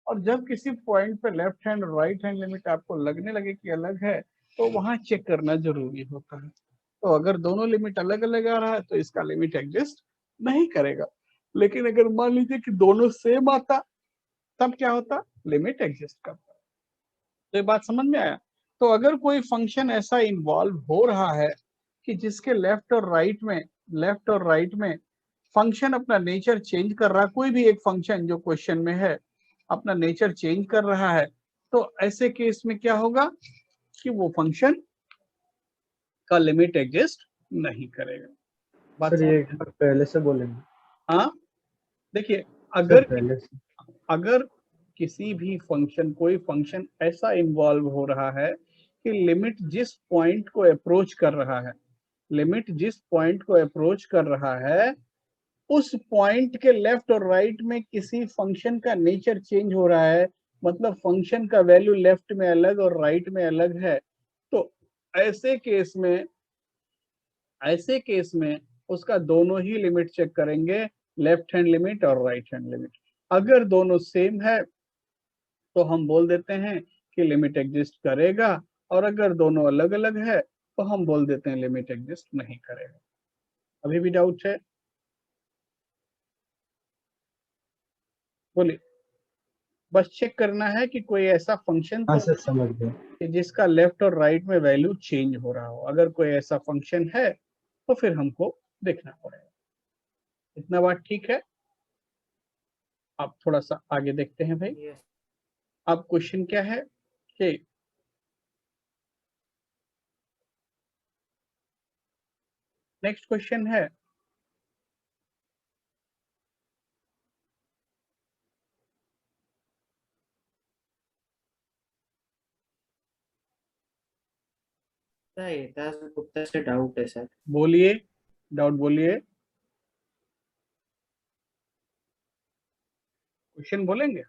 और जब किसी पॉइंट पे लेफ्ट हैंड और राइट हैंड लिमिट आपको लगने लगे कि अलग है, तो वहां चेक करना जरूरी होता है। तो अगर दोनों लिमिट अलग अलग आ रहा है तो इसका लिमिट एग्जिस्ट नहीं करेगा। लेकिन अगर मान लीजिए कि दोनों सेम आता, तब क्या होता, लिमिट एग्जिस्ट करता। तो ये बात समझ में आया। तो अगर कोई फंक्शन ऐसा इन्वॉल्व हो रहा है कि जिसके लेफ्ट और राइट में फंक्शन अपना नेचर चेंज कर रहा है, कोई भी एक फंक्शन जो क्वेश्चन में है अपना नेचर चेंज कर रहा है, तो ऐसे केस में क्या होगा कि वो फंक्शन का लिमिट एग्जिस्ट नहीं करेगा। बात सर ये समझ एक में? बार पहले से बोलेंगे। हाँ, देखिए, सर अगर पहले से। अगर किसी भी फंक्शन, कोई फंक्शन ऐसा इन्वॉल्व हो रहा है कि लिमिट जिस पॉइंट को अप्रोच कर रहा है, लिमिट जिस पॉइंट को अप्रोच कर रहा है उस पॉइंट के लेफ्ट और राइट में किसी फंक्शन का नेचर चेंज हो रहा है, मतलब फंक्शन का वैल्यू लेफ्ट में अलग और राइट में अलग है, तो ऐसे केस में ऐसे केस में उसका दोनों ही लिमिट चेक करेंगे, लेफ्ट हैंड लिमिट और राइट हैंड लिमिट। अगर दोनों सेम है तो हम बोल देते हैं कि लिमिट एग्जिस्ट करेगा, और अगर दोनों अलग अलग है तो हम बोल देते हैं लिमिट एग्जिस्ट नहीं करेगा। अभी भी डाउट है? बोलिए। बस चेक करना है कि कोई ऐसा फंक्शन हाँ तो सर समझ गया। कि जिसका लेफ्ट और राइट में वैल्यू चेंज हो रहा हो। अगर कोई ऐसा फंक्शन है तो फिर हमको देखना पड़ेगा। इतना बात ठीक है? आप थोड़ा सा आगे देखते हैं भाई। यस। अब क्वेश्चन क्या है कि नेक्स्ट क्वेश्चन है गुप्ता से डाउट है सर। बोलिए, डाउट बोलिए, क्वेश्चन बोलेंगे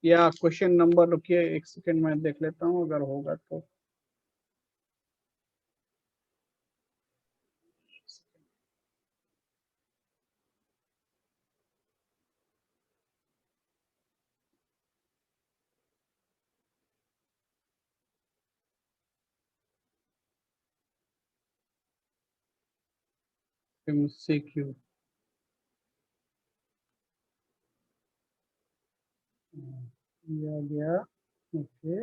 या क्वेश्चन नंबर, रुकिए एक सेकंड में देख लेता हूँ अगर होगा तो। MCQ दिया गया। ओके,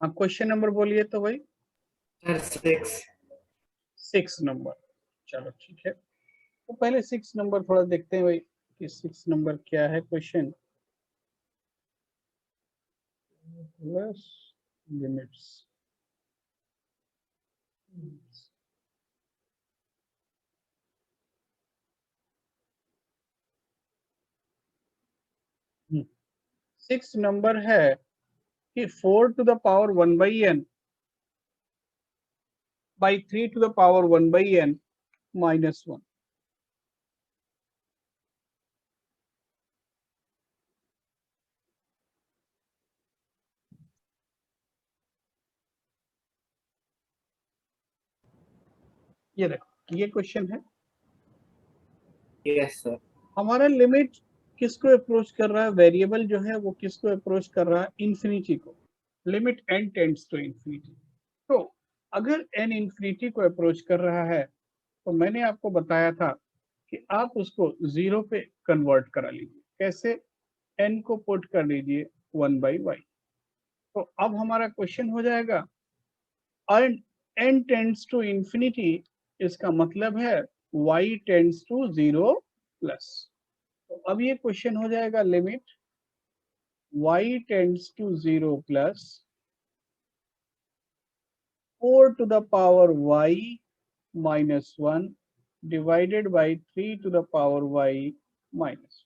हाँ क्वेश्चन नंबर बोलिए तो भाई। सर 6। 6 नंबर, चलो ठीक है। तो पहले 6 नंबर थोड़ा देखते हैं भाई कि 6 नंबर क्या है question. Plus limits, six number है कि 4 to the power 1/n by 3 to the power 1/n -1। ये देखो, ये क्वेश्चन है। Yes sir. हमारा लिमिट किसको अप्रोच कर रहा है, वेरिएबल जो है वो किसको अप्रोच कर रहा है, इंफिनिटी को। Limit n tends to infinity. तो अगर n इंफिनिटी को अप्रोच कर रहा है तो मैंने आपको बताया था कि आप उसको जीरो पे कन्वर्ट करा लीजिए। कैसे? n को पुट कर लीजिए 1/y। तो अब हमारा क्वेश्चन हो जाएगा n टेंड्स टू इंफिनिटी, इसका मतलब है y टेंड्स टू 0 प्लस। तो अब ये क्वेश्चन हो जाएगा limit y tends to 0 plus 4 to the power y -1 divided by 3 to the power y -1।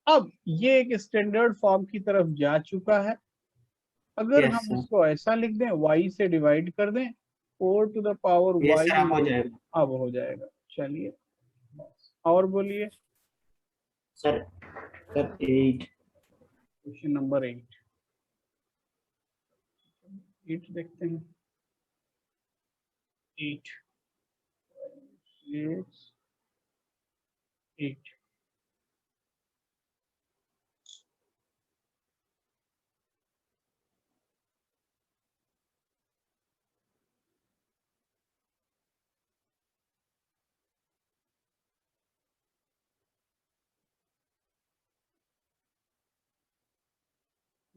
अब ये एक स्टैंडर्ड फॉर्म की तरफ जा चुका है। अगर यस हम सर। उसको ऐसा लिख दें, y से डिवाइड कर दें, 4 to the power yes y sir, अब हो जाएगा। अब हो जाएगा। चलिए और बोलिए। Sir sir 8। क्वेश्चन नंबर 8, 8 देखते हैं। 8 8।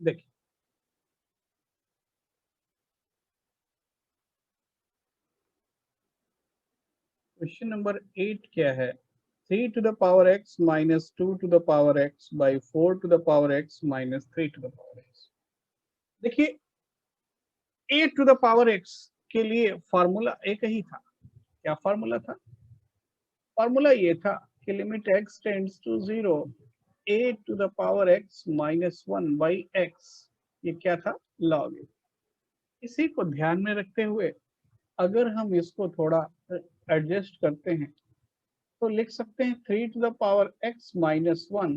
देखिए क्वेश्चन नंबर 8 क्या है, 3 to the power x minus 2 to the power x by 4 to the power x minus 3 to the power x। देखिए a to the power x के लिए फॉर्मूला एक ही था। क्या फॉर्मूला था? फॉर्मूला ये था कि limit x tends to 0 a to the power x minus 1 by x, ये क्या था? log a। इसी को ध्यान में रखते हुए अगर हम इसको थोड़ा एडजस्ट करते हैं तो लिख सकते हैं 3 to the power x minus 1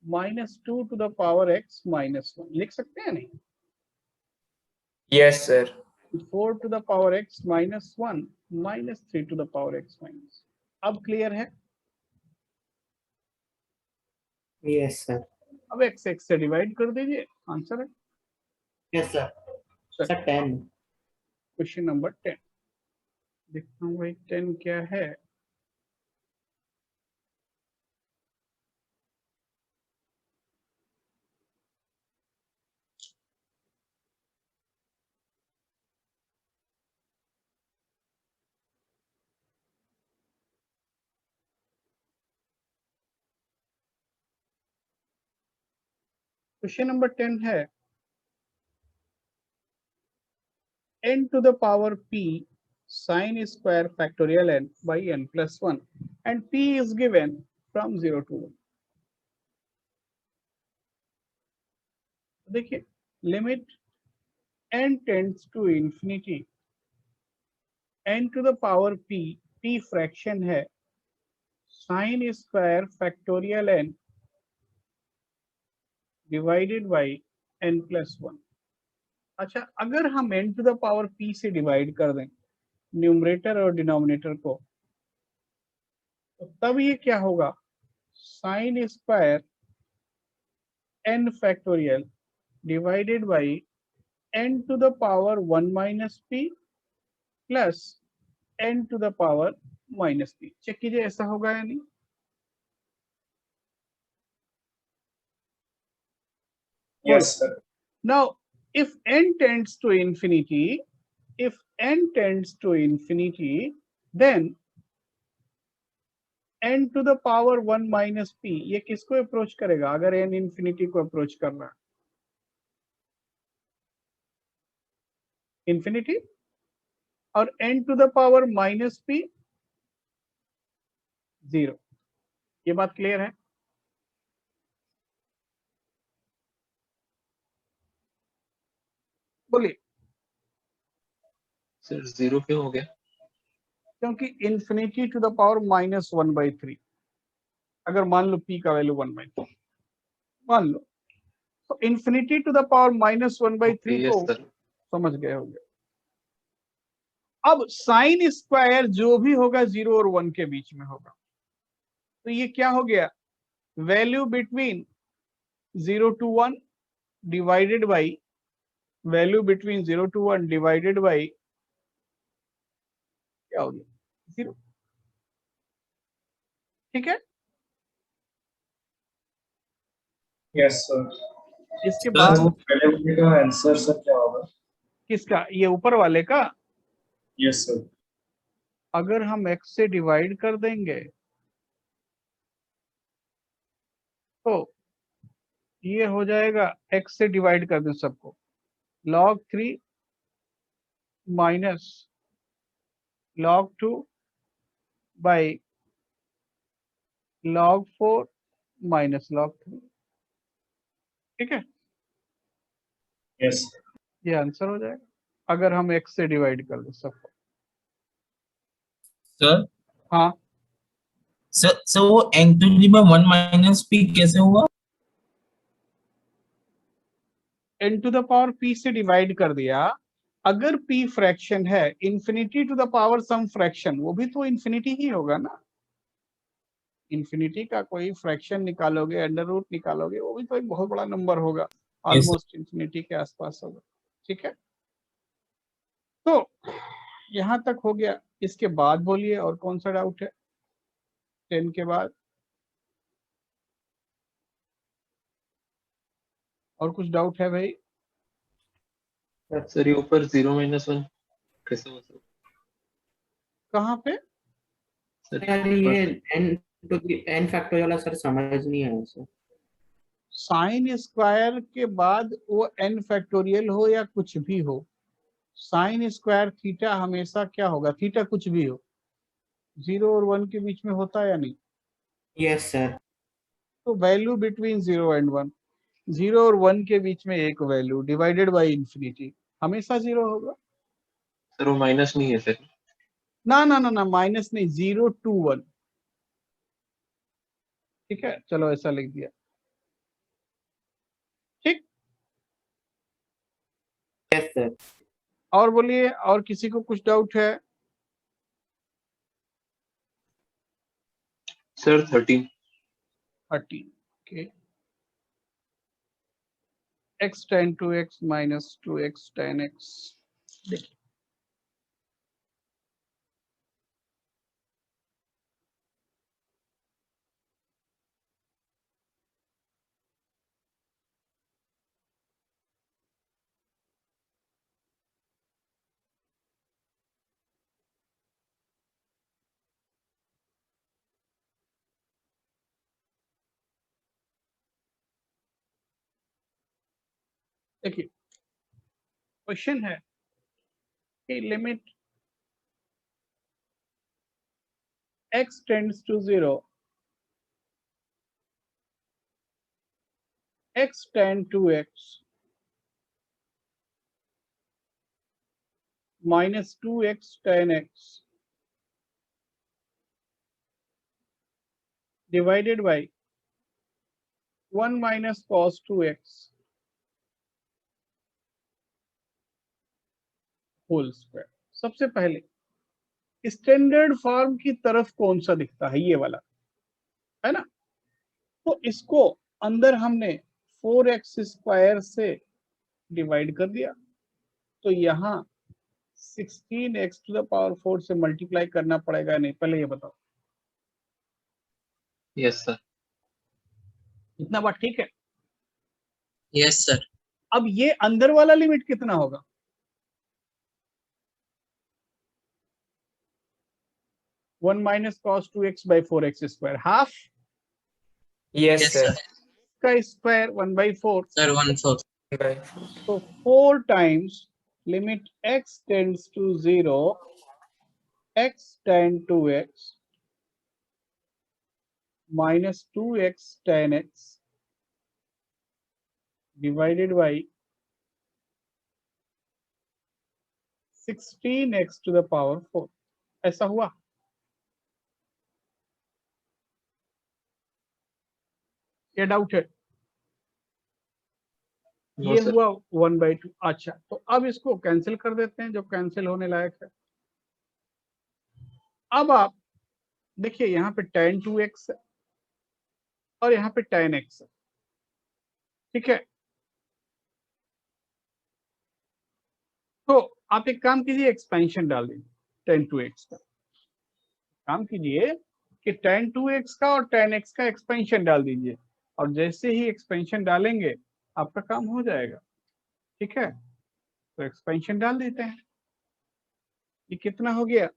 minus 2 to the power x minus 1, लिख सकते हैं नहीं? Yes, sir. 4 to the power x minus 1 minus 3 to the power x minus। अब क्लियर है? Yes, sir. अब x x से डिवाइड कर दीजिए, आंसर है। Yes, sir. Sir, 10. Question number 10 देखता हूँ भाई 10 क्या है। क्वेश्चन नंबर 10 है n to the power p sin square factorial n by n plus 1 and p is given from 0 to 1। देखिए limit n tends to infinity, n to the power p, p fraction है, sin square factorial n divided by n plus 1। अच्छा अगर हम n to the power p से divide कर दें numerator और denominator को तो तब ये क्या होगा, sine square n factorial divided by n to the power 1 minus p plus n to the power minus p। Check कीजिए ऐसा होगा या नहीं? Yes, sir. Now if n tends to infinity, if n tends to infinity, then n to the power 1 minus p ये किसको approach करेगा अगर n infinity को अप्रोच कर रहा है? इंफिनिटी। और n to the power minus p 0। ये बात क्लियर है? बोलिए। सर 0 क्यों हो गया? क्योंकि infinity to the power minus 1/3, अगर मान लो p का वैल्यू 1/3 मान लो, तो infinity to the power minus 1/3 Yes, को sir. समझ गए होंगे। अब साइन स्क्वायर जो भी होगा 0 और 1 के बीच में होगा, तो ये क्या हो गया, value between 0 to 1 divided by value between 0 to 1 divided by क्या हो गया, 0। ठीक है? Yes, sir. इसके सर बाद वो पहले वाले का आंसर सर क्या होगा? किसका, ये ऊपर वाले का? Yes, sir. अगर हम x से डिवाइड कर देंगे तो ये हो जाएगा, x से डिवाइड कर दें सबको, log 3 minus log 2 by log 4 minus log 3। ठीक है? Yes. ये आंसर हो जाएगा अगर हम x से डिवाइड कर दें सबको। सर हाँ सर वो n to the power 1 minus p कैसे हुआ? n to the power p से डिवाइड कर दिया, अगर p फ्रैक्शन है infinity to the power some fraction, वो भी तो इंफिनिटी ही होगा ना। इंफिनिटी का कोई फ्रैक्शन निकालोगे, अंडर रूट निकालोगे, वो भी तो एक बहुत बड़ा नंबर होगा, Yes, sir. ऑलमोस्ट इंफिनिटी के आसपास होगा। ठीक है, तो यहाँ तक हो गया। इसके बाद बोलिए और कौन सा डाउट है 10 के बाद, और कुछ डाउट है भाई? सर ये ऊपर 0 - 1 कैसे हो सकता कहाँ पे? सर? यार ये n फैक्टोरियल वाला सर समझ नहीं आया सर। साइन स्क्वायर के बाद वो n फैक्टोरियल हो या कुछ भी हो, साइन स्क्वायर थीटा हमेशा क्या होगा, थीटा कुछ भी हो 0 और 1 के बीच में होता है या नहीं? Yes sir. तो वैल्यू बिटवीन 0 एंड 1, 0 और 1 के बीच में एक वैल्यू डिवाइडेड बाय इंफिनिटी हमेशा 0 होगा। सर वो माइनस नहीं है सर? ना ना ना ना, माइनस नहीं, 0 to 1। ठीक है, चलो ऐसा लिख दिया। ठीक, यस सर। और बोलिए, और किसी को कुछ डाउट है? Sir 13। 30 okay, x tan 2x minus 2x tan x। देखिए देखिए, क्वेश्चन है कि limit x tends to 0, x tan 2x minus 2x tan x divided by 1 minus cos 2x whole square. सबसे पहले स्टैंडर्ड फॉर्म की तरफ कौन सा दिखता है, ये वाला है ना, तो इसको अंदर हमने 4x स्क्वायर से डिवाइड कर दिया, तो यहाँ 16x टू द पावर 4 से मल्टीप्लाई करना पड़ेगा नहीं, पहले ये बताओ। Yes sir. इतना बात ठीक है? Yes, sir. अब ये अंदर वाला लिमिट कितना होगा? 1 minus cos 2x by 4x square, half yes sir. का स्क्वायर 1 by 4, Sir, 1/4. तो 4 times limit x tends to 0 x tan 2x minus 2x tan x divided by 16x to the power 4, ऐसा हुआ? ये doubt है? No ये sir. हुआ 1/2। अच्छा, तो अब इसको कैंसिल कर देते हैं जो कैंसिल होने लायक है। अब आप देखिए, यहाँ पे tan 2x है और यहाँ पे tan x है। ठीक है, तो आप एक काम कीजिए, एक्सपेंशन डाल दीजिए tan 2x का। काम कीजिए कि tan 2x का और tan x का एक्सपेंशन डाल दीजिए, और जैसे ही एक्सपेंशन डालेंगे आपका काम हो जाएगा। ठीक है, तो एक्सपेंशन डाल देते हैं। ये कितना हो गया?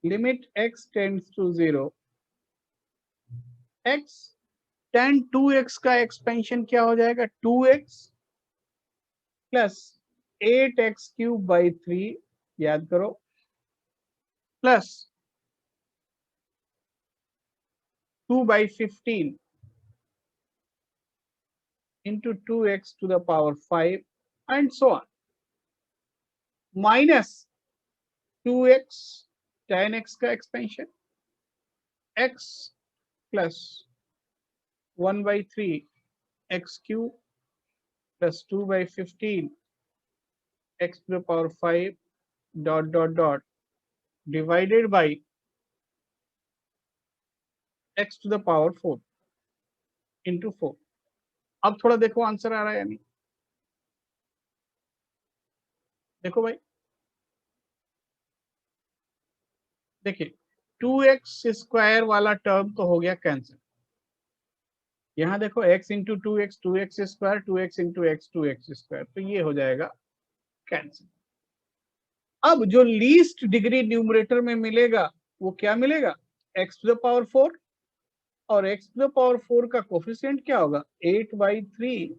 Limit x tends to 0, x tan 2x का एक्सपेंशन क्या हो जाएगा? 2x प्लस 8x³ by 3, याद करो, plus 2/15 into 2x to the power 5 and so on, minus 2x tan x का expansion, x plus 1/3 x³ plus 2/15 x to the power 5 ... divided by x to the power 4 into 4। अब थोड़ा देखो answer आ रहा है या नहीं, देखो भाई, देखिए 2x स्क्वायर वाला टर्म तो हो गया कैंसिल। यहाँ देखो x into 2x 2x square 2x into x 2x square, तो ये हो जाएगा कैंसिल। अब जो लीस्ट डिग्री न्यूमरेटर में मिलेगा वो क्या मिलेगा, x टू द पावर 4, और x टू द पावर 4 का कोफिशिएंट क्या होगा 8/3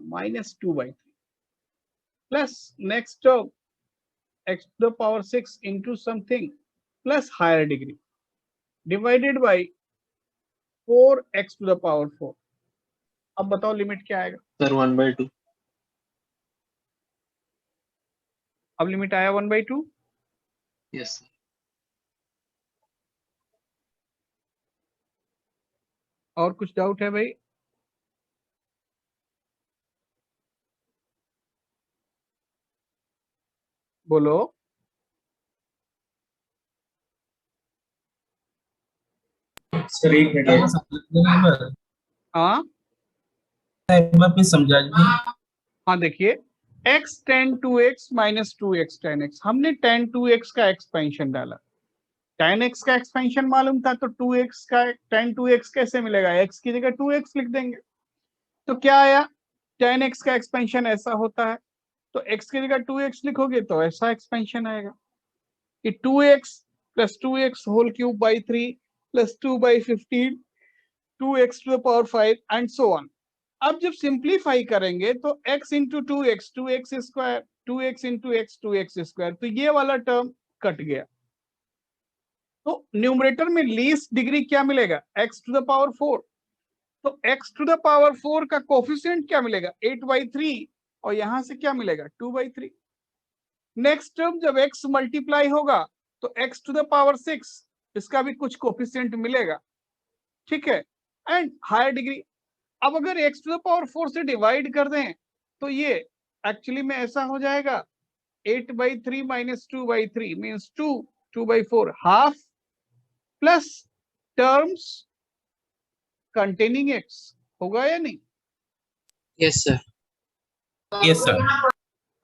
minus 2/3 plus next term x to the power 6 into something plus higher degree divided by 4x to the power 4। अब बताओ लिमिट क्या आएगा, सर 1/2। अब लिमिट आया 1/2। Yes sir. और कुछ डाउट है भाई? बोलो। सर एक मिनट। हाँ एक बार फिर समझा दीजिए। हाँ, देखिए x tan 2x minus 2x tan x, हमने tan 2x का एक्सपेंशन डाला, tan x का एक्सपेंशन मालूम था तो 2x का tan 2x कैसे मिलेगा, x की जगह 2x लिख देंगे। तो क्या आया, tan x का एक्सपेंशन ऐसा होता है, तो x की जगह 2x लिखोगे तो ऐसा एक्सपेंशन आएगा कि 2x plus 2x whole cube by 3 plus 2/15 2x to the power 5 and so on. अब जब सिंप्लीफाई करेंगे तो x into 2x 2x square 2x into x 2x square, तो ये वाला टर्म कट गया। तो न्यूमरेटर में लीस्ट डिग्री क्या मिलेगा, x टू द पावर 4, तो x टू द पावर 4 का कोफिशिएंट क्या मिलेगा 8/3, और यहां से क्या मिलेगा 2/3। नेक्स्ट टर्म जब x मल्टीप्लाई होगा तो x टू द पावर 6, इसका भी कुछ कोफिशिएंट मिलेगा, ठीक है, एंड हायर डिग्री। अब अगर x टू द पावर 4 से डिवाइड कर दें तो ये एक्चुअली में ऐसा हो जाएगा 8/3 minus 2/3 means 2/4 half plus terms containing x, होगा या नहीं? Yes sir. Yes sir.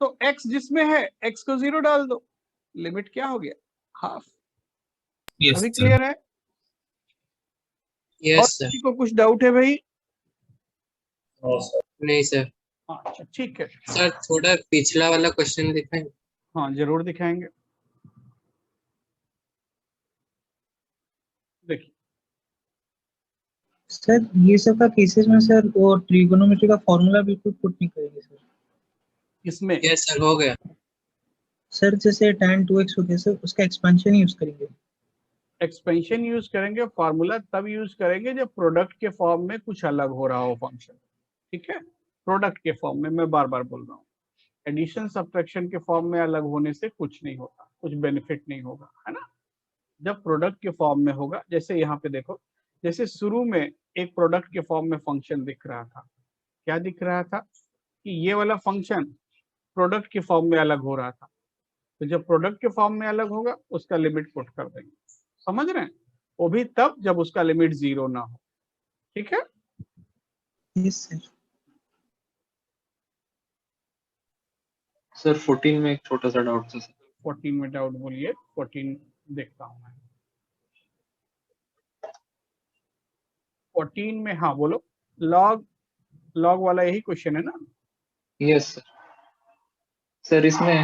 तो x जिसमें है x को 0 डाल दो, लिमिट क्या हो गया हाफ। यस अभी सर। क्लियर है? और यस सर। किसी को कुछ डाउट है भाई? No sir. नहीं सर। अच्छा ठीक है, सर थोड़ा पिछला वाला क्वेश्चन दिखाएं। हाँ जरूर दिखाएंगे। देखिए सर ये सब का केसेस में सर वो ट्रिगोनोमेट्री का फॉर्मूला बिल्कुल पुट नहीं करेंगे सर। इसमें यस सर हो गया। सर जैसे tan 2x हो गया सर, उसका एक्सपेंशन यूज करेंगे। एक्सपेंशन यूज करेंगे, फॉर्मूला तब यूज करेंगे जब प्रोडक्ट के फॉर्म में कुछ अलग हो रहा हो फंक्शन, ठीक है, प्रोडक्ट के फॉर्म में, मैं बार बार बोल रहा हूँ, एडिशन सब्ट्रैक्शन के फॉर्म में अलग होने से कुछ नहीं होता, कुछ बेनिफिट नहीं होगा, है ना। जब प्रोडक्ट के फॉर्म में होगा, जैसे यहाँ पे देखो, जैसे शुरू में एक प्रोडक्ट के फॉर्म में फंक्शन दिख रहा था, क्या दिख रहा था कि ये वाला फंक्शन प्रोडक्ट के फॉर्म में अलग हो रहा था, तो जब प्रोडक्ट के फॉर्म में अलग होगा उसका लिमिट पुट कर देंगे, समझ रहे हैं, वो भी तब जब उसका लिमिट 0 ना हो, ठीक है। Yes sir. सर 14 में एक छोटा सा डाउट था सर। 14 में डाउट बोलिए, 14 देखता हूं मैं। 14 में हाँ बोलो, लॉग वाला यही क्वेश्चन है ना? Yes sir. सर इसमें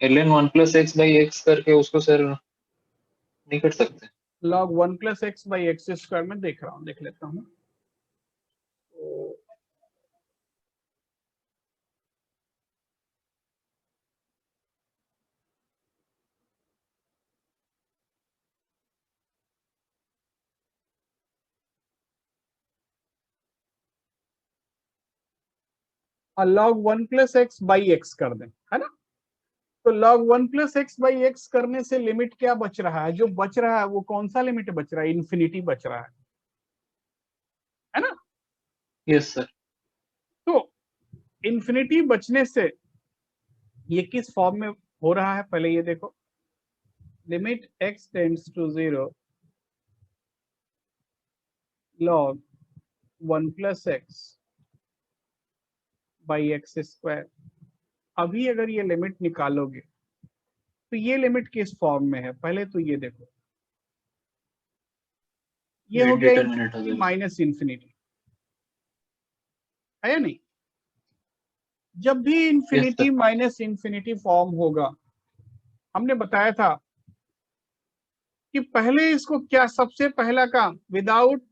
ln 1 + x/x करके उसको सर नहीं कर सकते? log 1 + x/x² में देख रहा हूँ, देख लेता हूँ। log 1 + x/x कर दें, है ना। तो log 1 + x/x करने से लिमिट क्या बच रहा है, जो बच रहा है वो कौन सा लिमिट बच रहा है, इन्फिनिटी बच रहा है ना। Yes sir. तो इन्फिनिटी बचने से ये किस फॉर्म में हो रहा है, पहले ये देखो, limit x tends to 0 log 1 plus x by x square. अभी अगर ये लिमिट निकालोगे तो ये लिमिट किस फॉर्म में है, पहले तो ये देखो, ये हो गया Indeterminate हो जाएगा। माइनस इंफिनिटी, है या नहीं? जब भी infinity sir. Minus infinity form होगा, हमने बताया था कि पहले इसको क्या, सबसे पहला काम विदाउट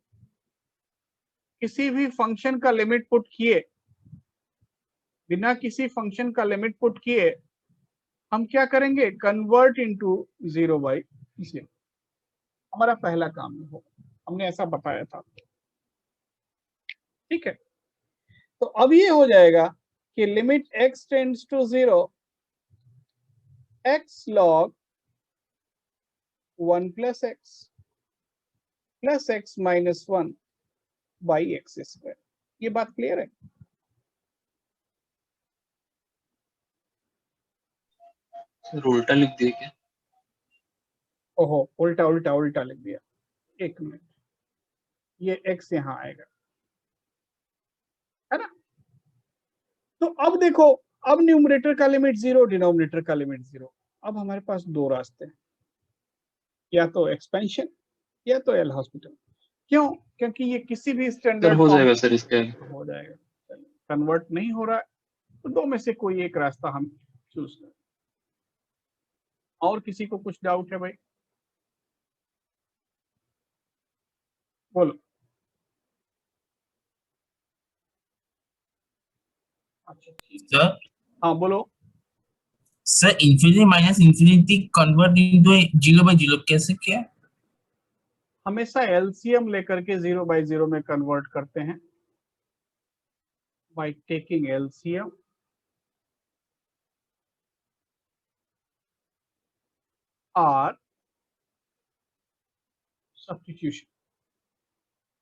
किसी भी फंक्शन का लिमिट पुट किए, बिना किसी फंक्शन का लिमिट पुट किए हम क्या करेंगे, कन्वर्ट इनटू 0/0, हमारा पहला काम होगा, हमने ऐसा बताया था। ठीक है, तो अब ये हो जाएगा कि limit x tends to 0 x log 1 plus x minus 1 by x square. ये बात क्लियर है? सर उल्टा लिख दिए क्या? ओहो, उल्टा उल्टा उल्टा लिख दिया, एक मिनट, ये x यहाँ आएगा, है ना? तो अब देखो, अब न्यूमरेटर का लिमिट 0, डिनोमिनेटर का लिमिट 0। अब हमारे पास दो रास्ते हैं, या तो एक्सपेंशन या तो एल हॉस्पिटल। क्यों? क्योंकि ये किसी भी सर स्टैंडर्ड हो जाएगा सर इसके आगे। हो जाएगा, कन्वर्ट नहीं हो रहा है तो दो में से कोई एक रास्ता हम चूज करें। और किसी को कुछ डाउट है भाई? बोलो। अच्छा ठीक, Sir, हाँ बोलो। sir, infinity minus infinity convert into a 0/0 कैसे किया? हमेशा एलसीएम लेकर के 0/0 में कन्वर्ट करते हैं, बाय टेकिंग एलसीएम और सब्स्टिट्यूशन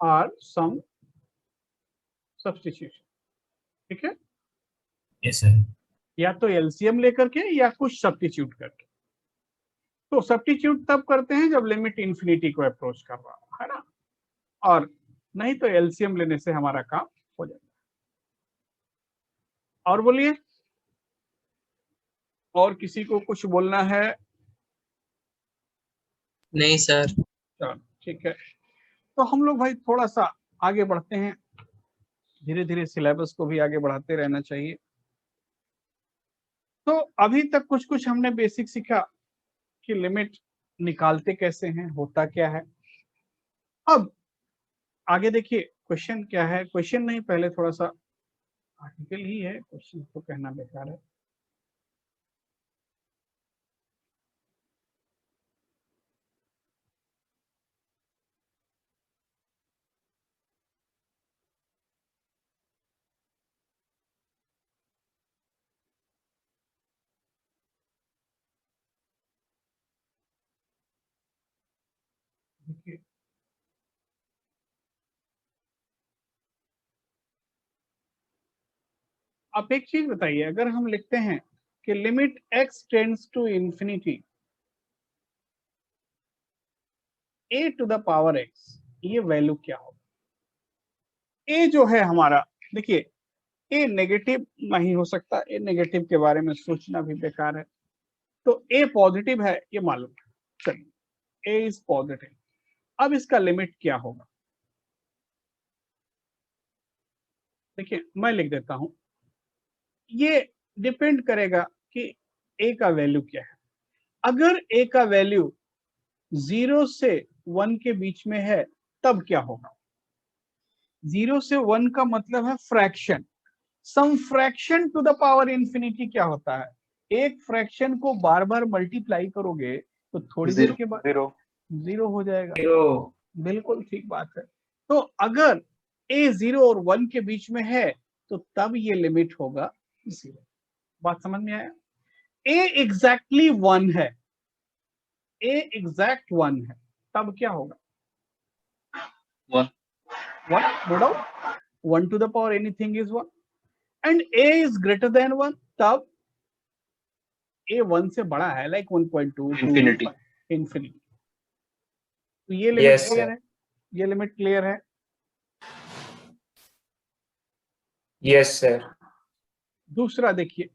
और सम सब्स्टिट्यूशन। ठीक है, Yes, sir. या तो एलसीएम लेकर के या कुछ सब्स्टिट्यूट करके। तो सब्स्टिट्यूट तब करते हैं जब लिमिट इंफिनिटी को अप्रोच कर रहा है ना, और नहीं तो एलसीएम लेने से हमारा काम हो जाता है। और बोलिए, और किसी को कुछ बोलना है? नहीं सर। चलो ठीक है, तो हम लोग भाई थोड़ा सा आगे बढ़ते हैं, धीरे धीरे सिलेबस को भी आगे बढ़ाते रहना चाहिए। तो अभी तक कुछ कुछ हमने बेसिक सीखा कि लिमिट निकालते कैसे हैं, होता क्या है। अब आगे देखिए क्वेश्चन क्या है, क्वेश्चन नहीं, पहले थोड़ा सा आर्टिकल ही है, क्वेश्चन तो कहना बेकार है। देखिए आप एक चीज बताइए, अगर हम लिखते हैं कि limit x tends to infinity a to the power x, ये वैल्यू क्या होगा? a जो है हमारा, देखिए a नेगेटिव नहीं हो सकता, a नेगेटिव के बारे में सोचना भी बेकार है। तो a पॉजिटिव है, ये मालूम है, चलिए a इज पॉजिटिव। अब इसका लिमिट क्या होगा? देखिए मैं लिख देता हूं, ये डिपेंड करेगा कि a का वैल्यू क्या है। अगर a का वैल्यू 0 से 1 के बीच में है तब क्या होगा? 0 से 1 का मतलब है fraction, some fraction to the power infinity क्या होता है? एक फ्रैक्शन को बार बार मल्टीप्लाई करोगे तो थोड़ी देर के बाद जीरो हो जाएगा। बिल्कुल ठीक बात है। तो अगर a 0 और 1 के बीच में है तो तब ये लिमिट होगा 0। बात समझ में आया? a एग्जैक्टली 1 है, a एग्जैक्ट 1 है, तब क्या होगा? 1 no doubt, 1 to the power anything is 1 and a is greater than 1, तब a 1 से बड़ा है, लाइक 1.2 Infinity. इंफिनिटी। तो ये लिमिट क्लियर है, ये लिमिट क्लियर है। Yes sir. दूसरा देखिए,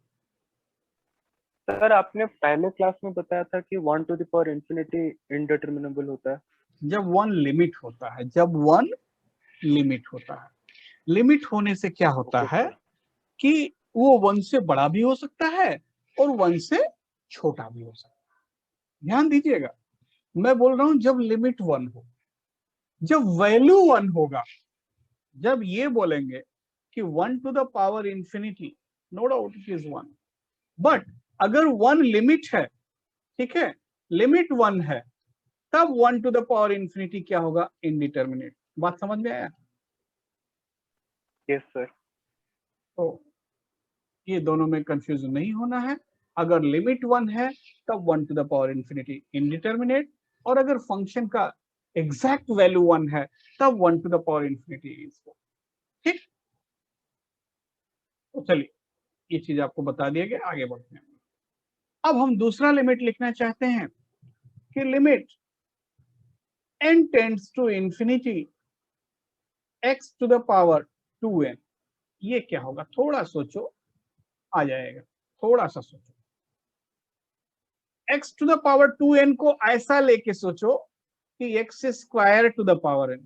सर आपने पहले क्लास में बताया था कि 1 to the power infinity indeterminable होता है। जब वन लिमिट होता है, जब वन लिमिट होता है, लिमिट होने से क्या होता ओके है सर। कि वो वन से बड़ा भी हो सकता है और वन से छोटा भी हो सकता है। ध्यान दीजिएगा, मैं बोल रहा हूं जब लिमिट वन हो, जब वैल्यू वन होगा, जब ये बोलेंगे कि 1 to the power infinity, no doubt it is one, but अगर वन लिमिट है, ठीक है, लिमिट वन है, तब 1 टू द पावर इंफिनिटी क्या होगा? इनडिटर्मिनेट। बात समझ में आया? Yes sir. तो ये दोनों में कंफ्यूजन नहीं होना है। अगर लिमिट वन है तब 1 to the power infinity indeterminate, और अगर फंक्शन का एग्जैक्ट वैल्यू वन है तब 1 to the power infinity is one. ठीक, तो चलिए ये चीज आपको बता दिया गया, आगे बढ़ते हैं। अब हम दूसरा लिमिट लिखना चाहते हैं कि limit n tends to infinity x to the power 2n। ये क्या होगा? थोड़ा सोचो, आ जाएगा, थोड़ा सा सोचो। x to the power 2n को ऐसा लेके सोचो कि x square to the power n।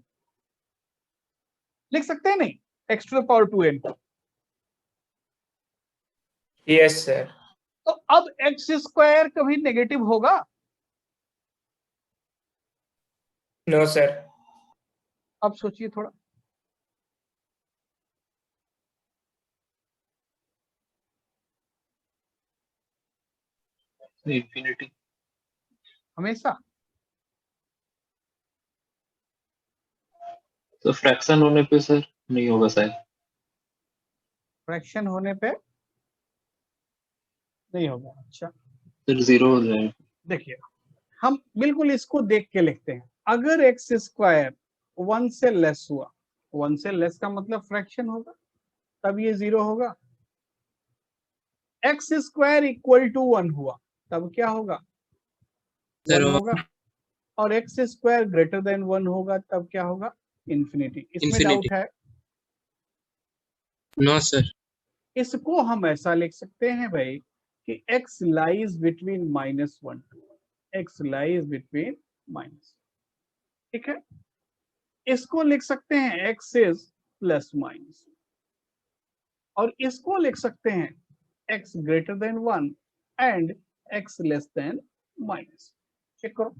लिख सकते हैं नहीं x to the power 2n को? Yes sir. तो अब x स्क्वायर कभी नेगेटिव होगा? No sir. अब सोचिए थोड़ा, इंफिनिटी। हमेशा। तो फ्रैक्शन होने पे सर नहीं होगा शायद। फ्रैक्शन होने पे नहीं होगा? अच्छा फिर जीरो हो जाएगा। देखिए, हम बिल्कुल इसको देख के लिखते हैं। अगर एक्स स्क्वायर 1 से लेस हुआ, 1 से लेस का मतलब फ्रैक्शन होगा, तब ये जीरो होगा। एक्स स्क्वायर इक्वल टू 1 हुआ, तब क्या होगा? 1 होगा। और एक्स स्क्वायर ग्रेटर देन 1 होगा, तब क्या होगा? इंफिनिटी। इसमें डाउट है? No sir. इसको हम ऐसा लिख सकते हैं भाई कि x lies between -1 to 1, x lies between minus, ठीक है। इसको लिख सकते हैं x इज प्लस माइनस, और इसको लिख सकते हैं x greater than 1 and x less than minus. Check करो।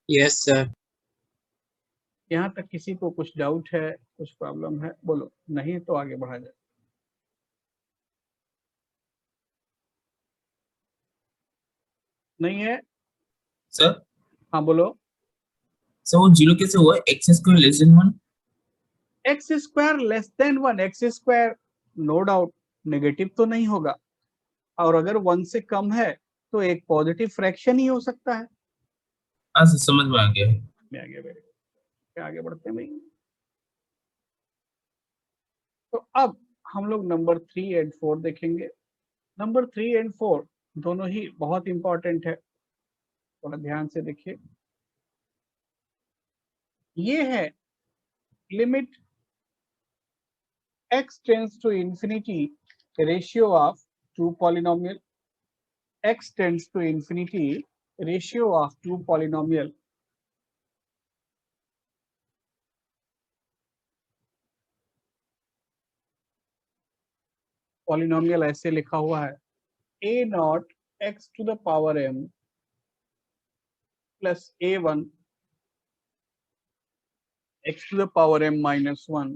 Yes sir. यहां तक किसी को कुछ डाउट है, कुछ प्रॉब्लम है? बोलो, नहीं तो आगे बढ़ा जाए। नहीं है? सर हाँ बोलो। सर वो जीरो कैसे हुआ? X square less than 1। X square less than 1, x square no doubt negative तो नहीं होगा, और अगर 1 से कम है तो एक पॉजिटिव फ्रैक्शन ही हो सकता है। हाँ सर, समझ में आ गया। मैं आगे बढ़े, क्या आगे बढ़ते हैं भाई। तो अब हम लोग नंबर 3 एंड 4 देखेंगे। नंबर 3 एंड 4 दोनों ही बहुत इंपॉर्टेंट है, थोड़ा ध्यान से देखिए। ये है limit x tends to infinity ratio of two polynomial, x tends to infinity ratio of two polynomial. Polynomial ऐसे लिखा हुआ है a naught x to the power m plus a1 x to the power m minus 1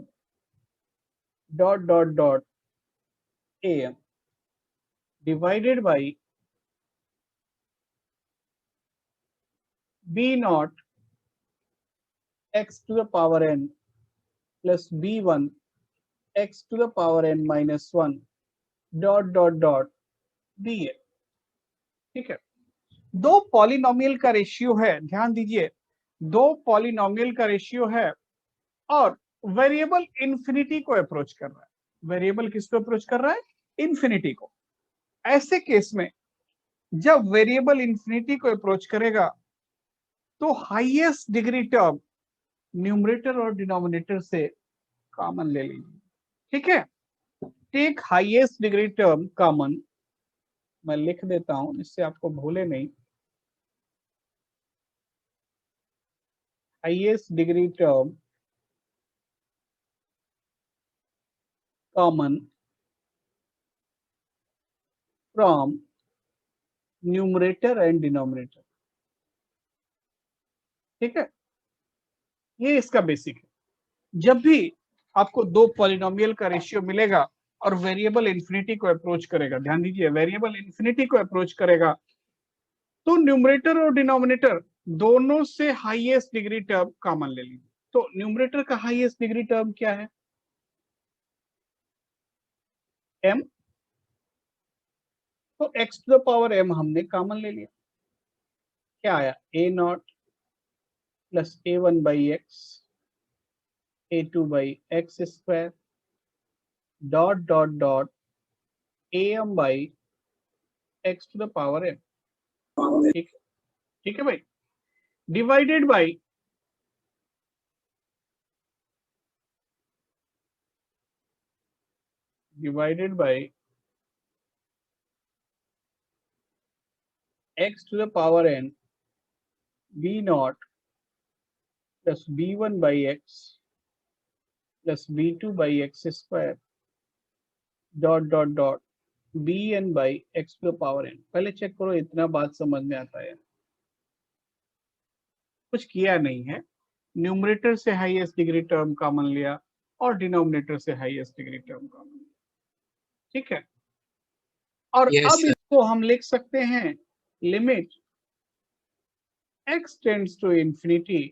dot dot dot am divided by b naught x to the power n plus b1 x to the power n minus 1 dot dot dot bn। ठीक है, दो polynomial का ratio है, ध्यान दीजिए, दो polynomial का ratio है, और वेरिएबल इंफिनिटी को अप्रोच कर रहा है। वेरिएबल किसको अप्रोच कर रहा है? इंफिनिटी को। ऐसे केस में जब वेरिएबल इंफिनिटी को अप्रोच करेगा तो हाईएस्ट डिग्री टर्म न्यूमरेटर और डिनोमिनेटर से कॉमन ले लीजिए, ठीक है। Take highest degree term common, मैं लिख देता हूं इससे आपको भूले नहीं। Highest degree term common from numerator and denominator, ठीक है। ये इसका बेसिक है। जब भी आपको दो पॉलिनोमियल का रेशियो मिलेगा और वेरिएबल इन्फिनिटी को अप्रोच करेगा, ध्यान दीजिए वेरिएबल इन्फिनिटी को अप्रोच करेगा, तो न्यूमरेटर और डिनोमिनेटर दोनों से हाईएस्ट डिग्री टर्म कॉमन ले लीजिए। तो न्यूमरेटर का हाईएस्ट डिग्री टर्म क्या है? m। तो x to the power m हमने कॉमन ले लिया, क्या आया? a0 plus a1 by x a2 by x square dot dot dot am by x to the power m, ठीक है भाई, divided by x to the power n b0 plus b1 by x plus b2 by x square dot dot dot bn by x to the power n। पहले check करो इतना बात समझ में आता है? कुछ किया नहीं है, न्यूमरेटर से हाईएस्ट डिग्री टर्म कॉमन लिया और डिनोमिनेटर से हाईएस्ट डिग्री टर्म कॉमन लिया, ठीक है। और Yes, अब sir. इसको हम लिख सकते हैं limit x tends to infinity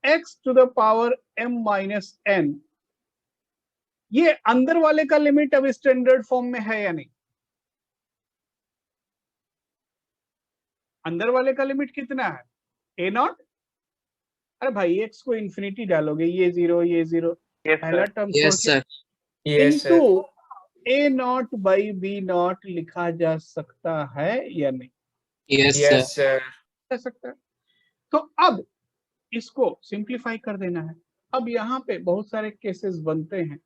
x to the power m minus n। ये अंदर वाले का लिमिट अब स्टैंडर्ड फॉर्म में है या नहीं? अंदर वाले का लिमिट कितना है? a0। अरे भाई x को इंफिनिटी डालोगे, ये जीरो ये जीरो, Yes, पहला sir. Term Yes, sir. Yes, sir. Into a0 by b0 लिखा जा सकता है या नहीं? Yes, sir. Yes, sir. जा सकता है। तो अब इसको सिंप्लीफाई कर देना है। अब यहाँ पे बहुत सारे केसेस बनते हैं।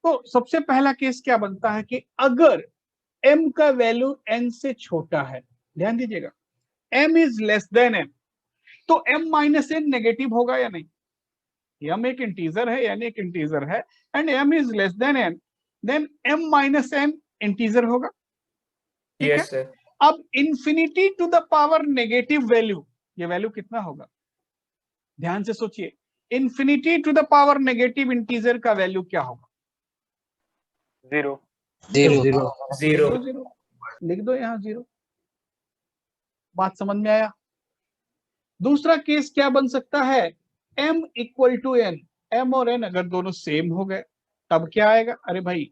तो सबसे पहला केस क्या बनता है कि अगर m का वैल्यू n से छोटा है, ध्यान दीजिएगा, m is less than n, तो m माइनस n नेगेटिव होगा या नहीं? m एक इंटीजर है, n एक इंटीजर है, and m is less than n, then m minus n integer होगा, ठीक है। Yes, sir. अब infinity to the power negative value, ये वैल्यू कितना होगा? ध्यान से सोचिए, infinity to the power negative integer का वैल्यू क्या होगा? 0. Zero. Zero. लिख दो यहाँ 0। बात समझ में आया? दूसरा केस क्या बन सकता है? m equal to n, m और n अगर दोनों सेम हो गए तब क्या आएगा? अरे भाई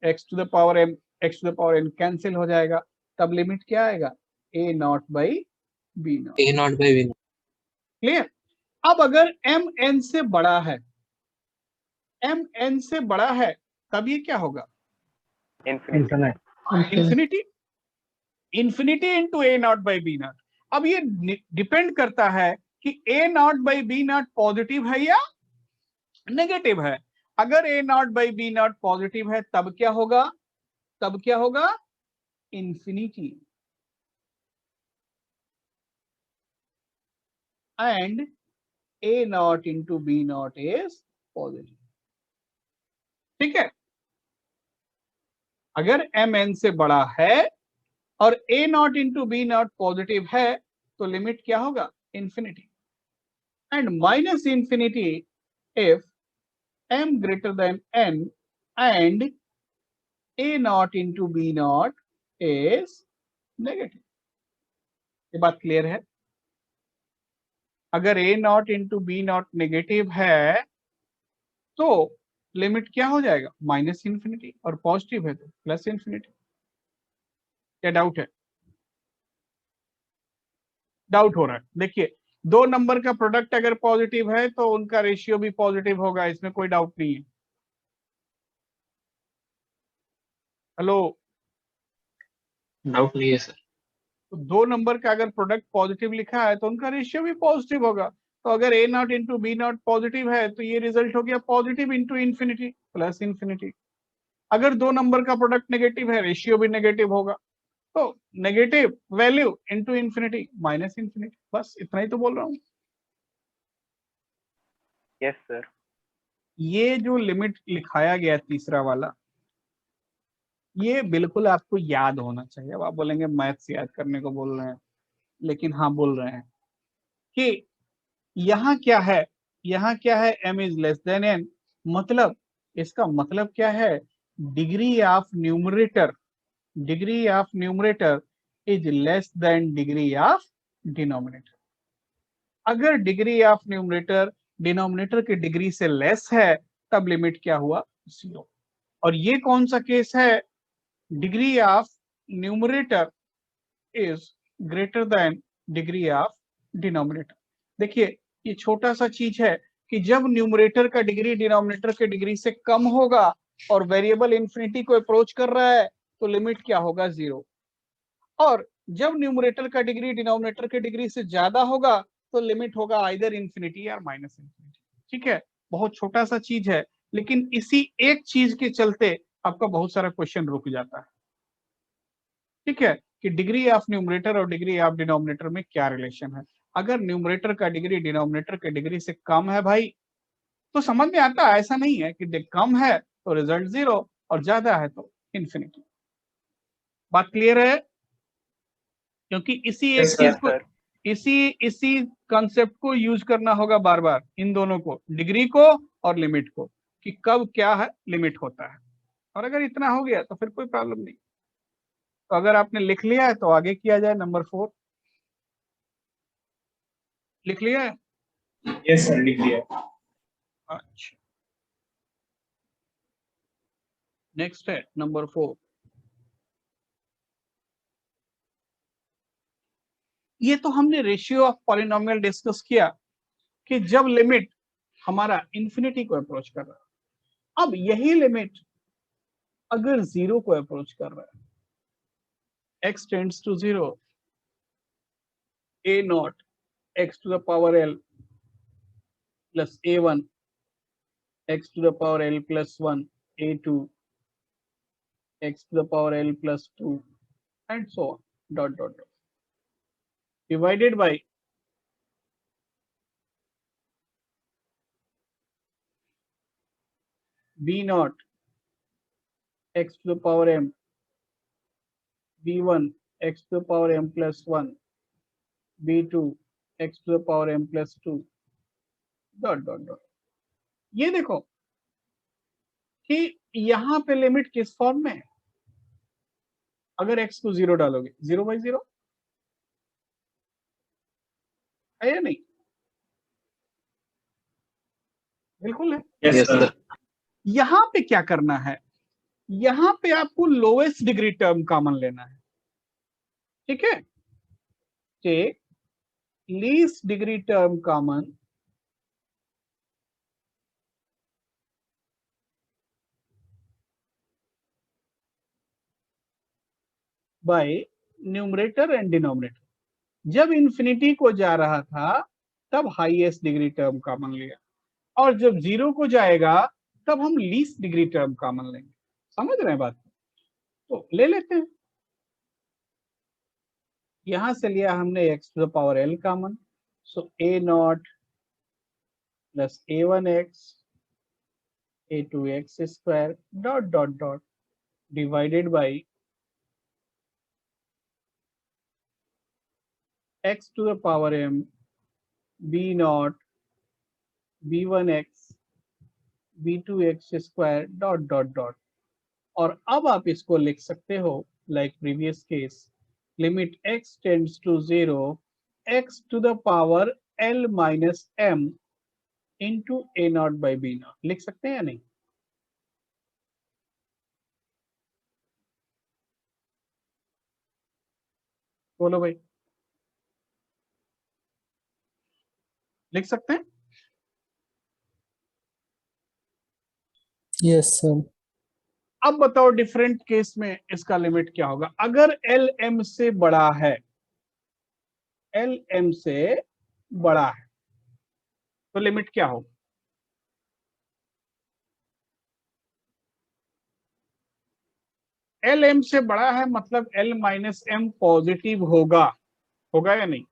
x to the power m x to the power n cancel हो जाएगा, तब लिमिट क्या आएगा? a0 by b0। A0 by B0. Clear? अब अगर m n से बड़ा है, m n से बड़ा है, तब ये क्या होगा? Infinity, infinity into a0 by b0। अब ये डिपेंड करता है कि a0 बाई b0 पॉजिटिव है या नेगेटिव है। अगर a0 बाई b0 पॉजिटिव है तब क्या होगा? तब क्या होगा? Infinity. And a0 into b0 is positive, ठीक है। अगर mn से बड़ा है और a0 इंटू b0 पॉजिटिव है तो लिमिट क्या होगा? Infinity. And minus infinity if m greater than n and a0 into b0 is negative. ये बात क्लियर है? अगर a0 इंटू b0 नेगेटिव है तो लिमिट क्या हो जाएगा? माइनस इंफिनिटी, और पॉजिटिव है तो प्लस इंफिनिटी। क्या डाउट है? डाउट हो रहा है? देखिए, दो नंबर का प्रोडक्ट अगर पॉजिटिव है तो उनका रेशियो भी पॉजिटिव होगा, इसमें कोई डाउट नहीं है। हेलो, डाउट नहीं है सर। तो दो नंबर का अगर प्रोडक्ट पॉजिटिव लिखा है तो उनका रेशियो भी पॉजिटिव होगा। तो अगर a naught into b naught positive है तो ये रिजल्ट हो गया positive into infinity plus infinity. अगर दो नंबर का प्रोडक्ट नेगेटिव है, रेशियो भी नेगेटिव होगा, तो negative value into infinity minus infinity. बस इतना ही तो बोल रहा हूँ। Yes sir. ये जो लिमिट लिखाया गया तीसरा वाला, ये बिल्कुल आपको याद होना चाहिए। अब आप बोलेंगे मैथ्स याद करने को बोल रहे हैं, लेकिन हाँ बोल रहे हैं कि यहाँ क्या है, यहाँ क्या है, m is less than n, मतलब इसका मतलब क्या है, degree of numerator is less then degree of denominator. अगर डिग्री ऑफ न्यूमरेटर डिनोमिनेटर की डिग्री से लेस है तब लिमिट क्या हुआ, 0। और ये कौन सा केस है, degree of numerator is greater than degree of denominator. देखिए ये छोटा सा चीज है कि जब न्यूमरेटर का डिग्री डिनोमिनेटर के डिग्री से कम होगा और वेरिएबल इंफिनिटी को अप्रोच कर रहा है तो लिमिट क्या होगा, 0। और जब न्यूमरेटर का डिग्री डिनोमिनेटर के डिग्री से ज्यादा होगा तो लिमिट होगा आइदर इंफिनिटी या माइनस इंफिनिटी। ठीक है, बहुत छोटा सा चीज है, लेकिन इसी एक चीज के चलते आपका बहुत सारा क्वेश्चन रुक जाता है। ठीक है, कि डिग्री ऑफ न्यूमरेटर और डिग्री ऑफ डिनोमिनेटर में क्या रिलेशन है। अगर न्यूमरेटर का डिग्री डिनोमिनेटर के डिग्री से कम है भाई तो समझ में आता है, ऐसा नहीं है कि कम है तो रिजल्ट 0 और ज्यादा है तो इंफिनिटी। बात क्लियर है? क्योंकि इसी एक Yes, चीज sir. को, इसी कॉन्सेप्ट को यूज करना होगा बार बार, इन दोनों को, डिग्री को और लिमिट को, कि कब क्या है लिमिट होता है। और अगर इतना हो गया तो फिर कोई प्रॉब्लम नहीं। तो अगर आपने लिख लिया है तो आगे किया जाए। नंबर 4 लिख लिया है? Yes, sir. लिख लिया। अच्छा, नेक्स्ट है नंबर 4। ये तो हमने रेशियो ऑफ पॉलिनोमियल डिस्कस किया कि जब लिमिट हमारा इंफिनिटी को अप्रोच कर रहा है। अब यही लिमिट अगर 0 को अप्रोच कर रहा है, x tends to 0, a naught x to the power l plus a1 x to the power l plus 1, a2 x to the power l plus 2 and so on, dot dot dot, divided by b naught x to the power m, b1 x to the power m plus 1, b2 x to the power m plus 2, dot dot dot। ये देखो कि यहां पे limit किस form में है। अगर x को 0 डालोगे, 0/0 है या नहीं? बिल्कुल है। Yes, Yes, sir. sir. यहां पे क्या करना है, यहां पे आपको लोएस्ट डिग्री टर्म कॉमन लेना है। ठीक है, take least degree term common by numerator and denominator. जब इंफिनिटी को जा रहा था तब हाईएस्ट डिग्री टर्म कॉमन लिया, और जब 0 को जाएगा तब हम लीस्ट डिग्री टर्म कॉमन लेंगे। समझ रहे हैं बात? तो ले लेते हैं। यहां से लिया हमने x to the power l common, so a naught plus a1x a2x square dot dot dot divided by x to the power m b naught b1x b2x square dot dot dot. और अब आप इसको लिख सकते हो like previous case, limit x tends to 0 x to the power l minus m into a naught by b naught. लिख सकते हैं या नहीं? बोलो भाई, लिख सकते हैं? Yes sir. अब बताओ डिफरेंट केस में इसका लिमिट क्या होगा। अगर एल एम से बड़ा है, एल एम से बड़ा है, तो लिमिट क्या होगा? एल एम से बड़ा है मतलब एल माइनस एम पॉजिटिव होगा, होगा या नहीं?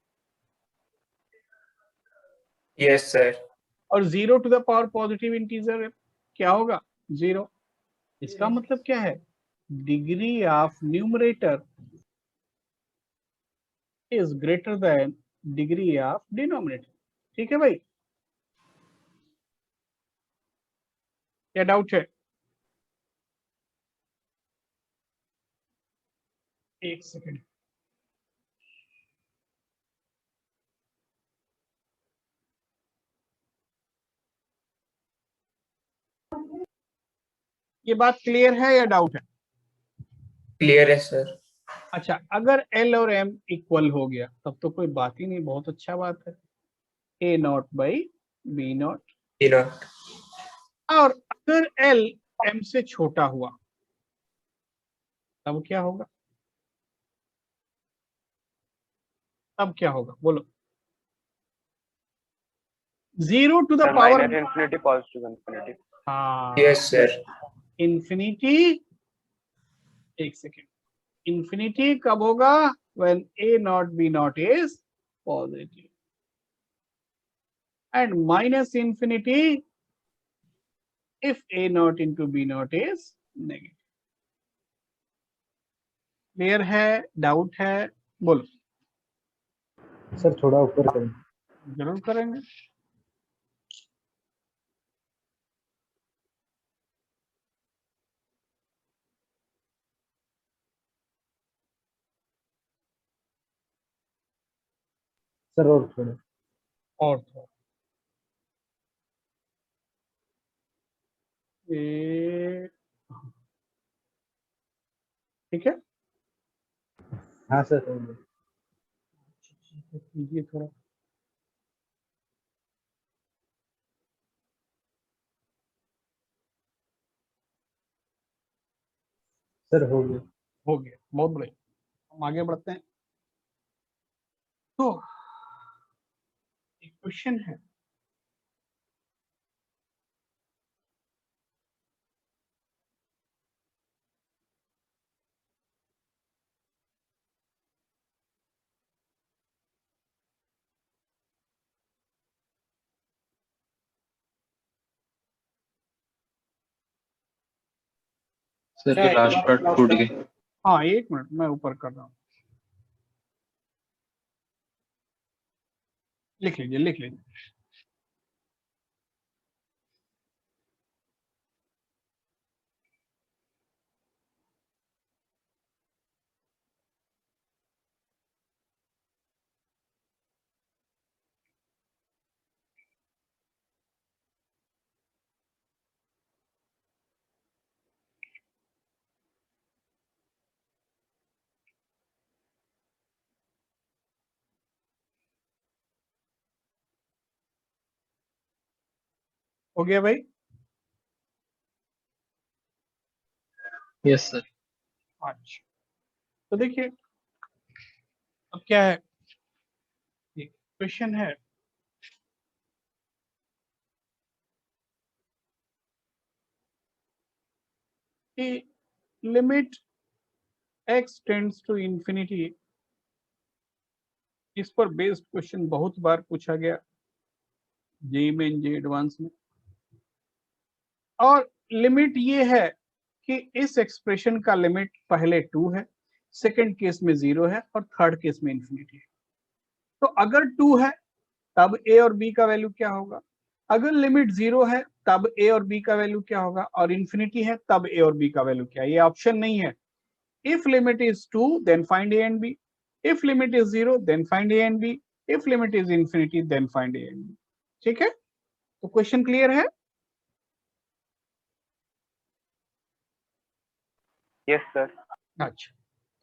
Yes, sir. और 0 to the power positive integer क्या होगा? 0। इसका मतलब क्या है? Degree of numerator is greater than degree of denominator. ठीक है भाई, क्या डाउट है? एक सेकेंड, ये बात क्लियर है या डाउट है? Clear है sir. अच्छा, अगर एल और एम इक्वल हो गया तब तो कोई बात ही नहीं, बहुत अच्छा बात है। A naught by b naught. You know. और अगर एल एम से छोटा हुआ तब क्या होगा? तब क्या होगा बोलो? 0 to the sir power, minus infinity positive infinity. हाँ Yes, sir. इंफिनिटी, एक सेकेंड, इंफिनिटी कब होगा? when a not b not is positive and minus infinity if a not into b not is negative। Clear है? Doubt है? बोलो। Sir थोड़ा ऊपर करें। जरूर करेंगे। सर और थोड़ा। और थोड़ा ये, ठीक है, हाँ सर हो गया। कीजिए थोड़ा। सर हो गया। हो गया, बहुत बढ़िया। हम आगे बढ़ते हैं। तो एक क्वेश्चन है, सर ये लास्ट पार्ट टूट गया। हाँ एक मिनट मैं ऊपर कर रहा हूँ, लिख लीजिए लिख लीजिए। हो गया भाई? Yes sir. अच्छा, तो देखिए अब क्या है, क्वेश्चन है कि limit x tends to infinity, इस पर बेस्ड क्वेश्चन बहुत बार पूछा गया जेईई मेन जे एडवांस में। और लिमिट ये है कि इस एक्सप्रेशन का लिमिट पहले 2 है, सेकंड केस में 0 है और थर्ड केस में इंफिनिटी है। तो अगर 2 है तब a और b का वैल्यू क्या होगा? अगर लिमिट 0 है तब a और b का वैल्यू क्या होगा? और इंफिनिटी है तब a और b का वैल्यू क्या है? ये ऑप्शन नहीं है। If limit is 2 then find a and b, if limit is 0 then find a and b, if limit is infinity then find a and b। ठीक है, तो क्वेश्चन क्लियर है? Yes sir. अच्छा,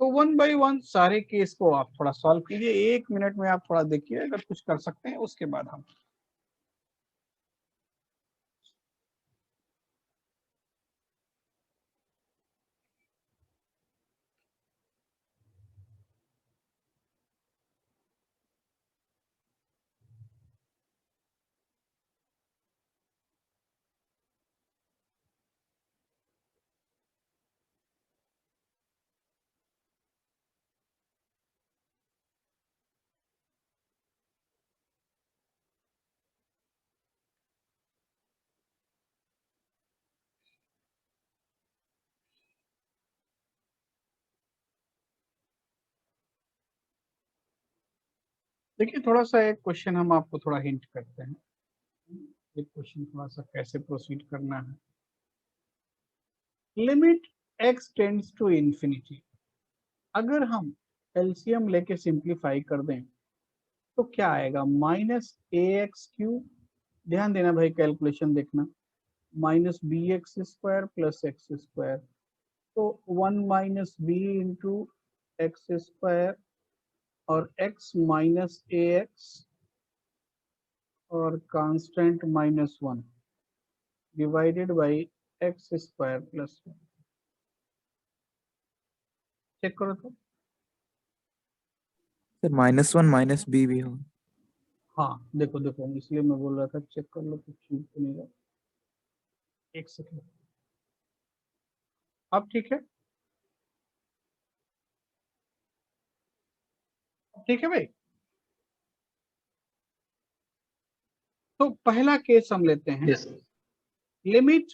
तो 1 बाय 1 सारे case को आप थोड़ा सॉल्व कीजिए, 1 मिनट में आप थोड़ा देखिए, अगर कुछ कर सकते हैं उसके बाद हम देखिए थोड़ा सा एक क्वेश्चन हम आपको थोड़ा हिंट करते हैं, एक क्वेश्चन थोड़ा सा कैसे प्रोसीड करना है। Limit x tends to infinity, अगर हम एलसीएम लेके सिंप्लीफाई कर दें तो क्या आएगा, माइनस ए एक्स क्यूब, ध्यान देना भाई कैलकुलेशन देखना, minus b x square plus x square, तो 1 minus b into x square और x माइनस ए एक्स और constant -1 divided by x square plus 1। Check करो तो। सर -1 माइनस बी भी हो। हाँ देखो देखो, इसलिए मैं बोल रहा था चेक कर लो कुछ चीज तो नहीं रहा। एक सेकेंड, अब ठीक है, ठीक है भाई। तो पहला केस हम लेते हैं, yes limit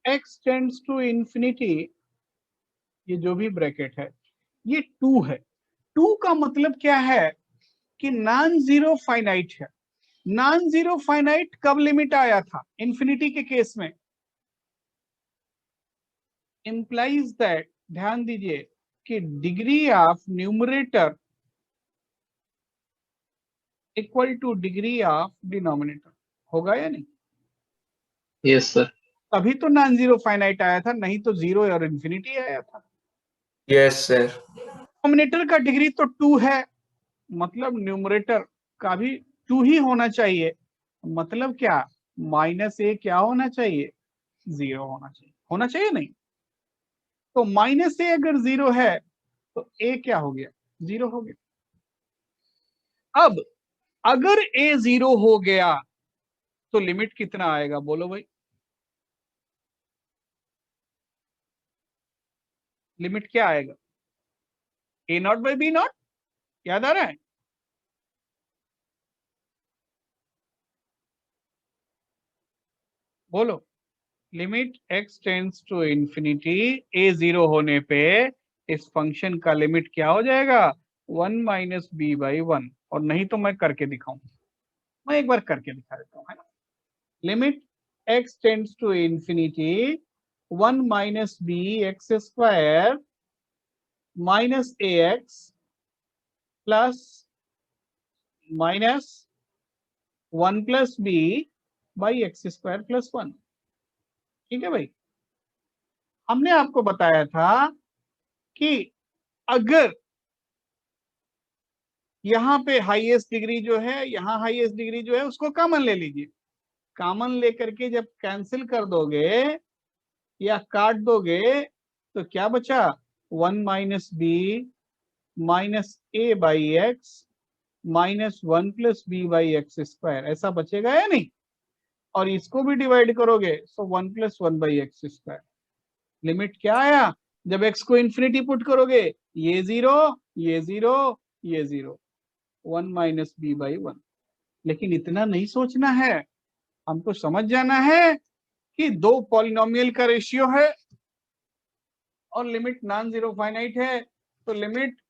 x tends to infinity, ये जो भी ब्रैकेट है ये 2 है। 2 का मतलब क्या है कि नॉन जीरो फाइनाइट है। नॉन जीरो फाइनाइट कब लिमिट आया था इंफिनिटी के केस में, इंप्लाइज दैट, ध्यान दीजिए कि degree of numerator equal two degree of denominator, होगा या नहीं? यस सर तभी तो नॉन जीरो फाइनाइट आया था, नहीं तो जीरो और इंफिनिटी आया था। Yes sir. डिनोमिनेटर का डिग्री तो 2 है, मतलब न्यूमरेटर का भी 2 ही होना चाहिए। मतलब क्या, माइनस ए क्या होना चाहिए, 0 होना चाहिए, होना चाहिए नहीं? तो माइनस ए अगर 0 है तो ए क्या हो गया, 0 हो गया। अब अगर ए 0 हो गया तो लिमिट कितना आएगा, बोलो भाई। लिमिट क्या आएगा, a naught by b naught, याद आ रहा है? बोलो, limit x tends to infinity, a 0 होने पे इस फंक्शन का लिमिट क्या हो जाएगा, 1 माइनस बी बाई 1। और नहीं तो मैं करके दिखाऊं, मैं एक बार करके दिखा देता हूं, है ना। Limit x tends to infinity 1 minus b x square minus a x plus minus 1 plus b by x square plus 1। ठीक है भाई, हमने आपको बताया था कि अगर यहाँ पे हाईएस्ट डिग्री जो है, यहाँ हाईएस्ट डिग्री जो है उसको कॉमन ले लीजिए। कॉमन लेकर के जब कैंसिल कर दोगे या काट दोगे तो क्या बचा, 1 minus b minus a by x minus 1 plus b by x square, ऐसा बचेगा या नहीं? और इसको भी डिवाइड करोगे तो 1 plus 1 by x square. Limit क्या आया, जब x को इंफिनिटी पुट करोगे, ये 0 ये 0 ये 0, 1 माइनस बी बाई 1। लेकिन इतना नहीं सोचना है, हमको समझ जाना है कि दो पॉलिनोमियल का रेशियो है और लिमिट नॉन जीरो फाइनाइट है, तो लिमिट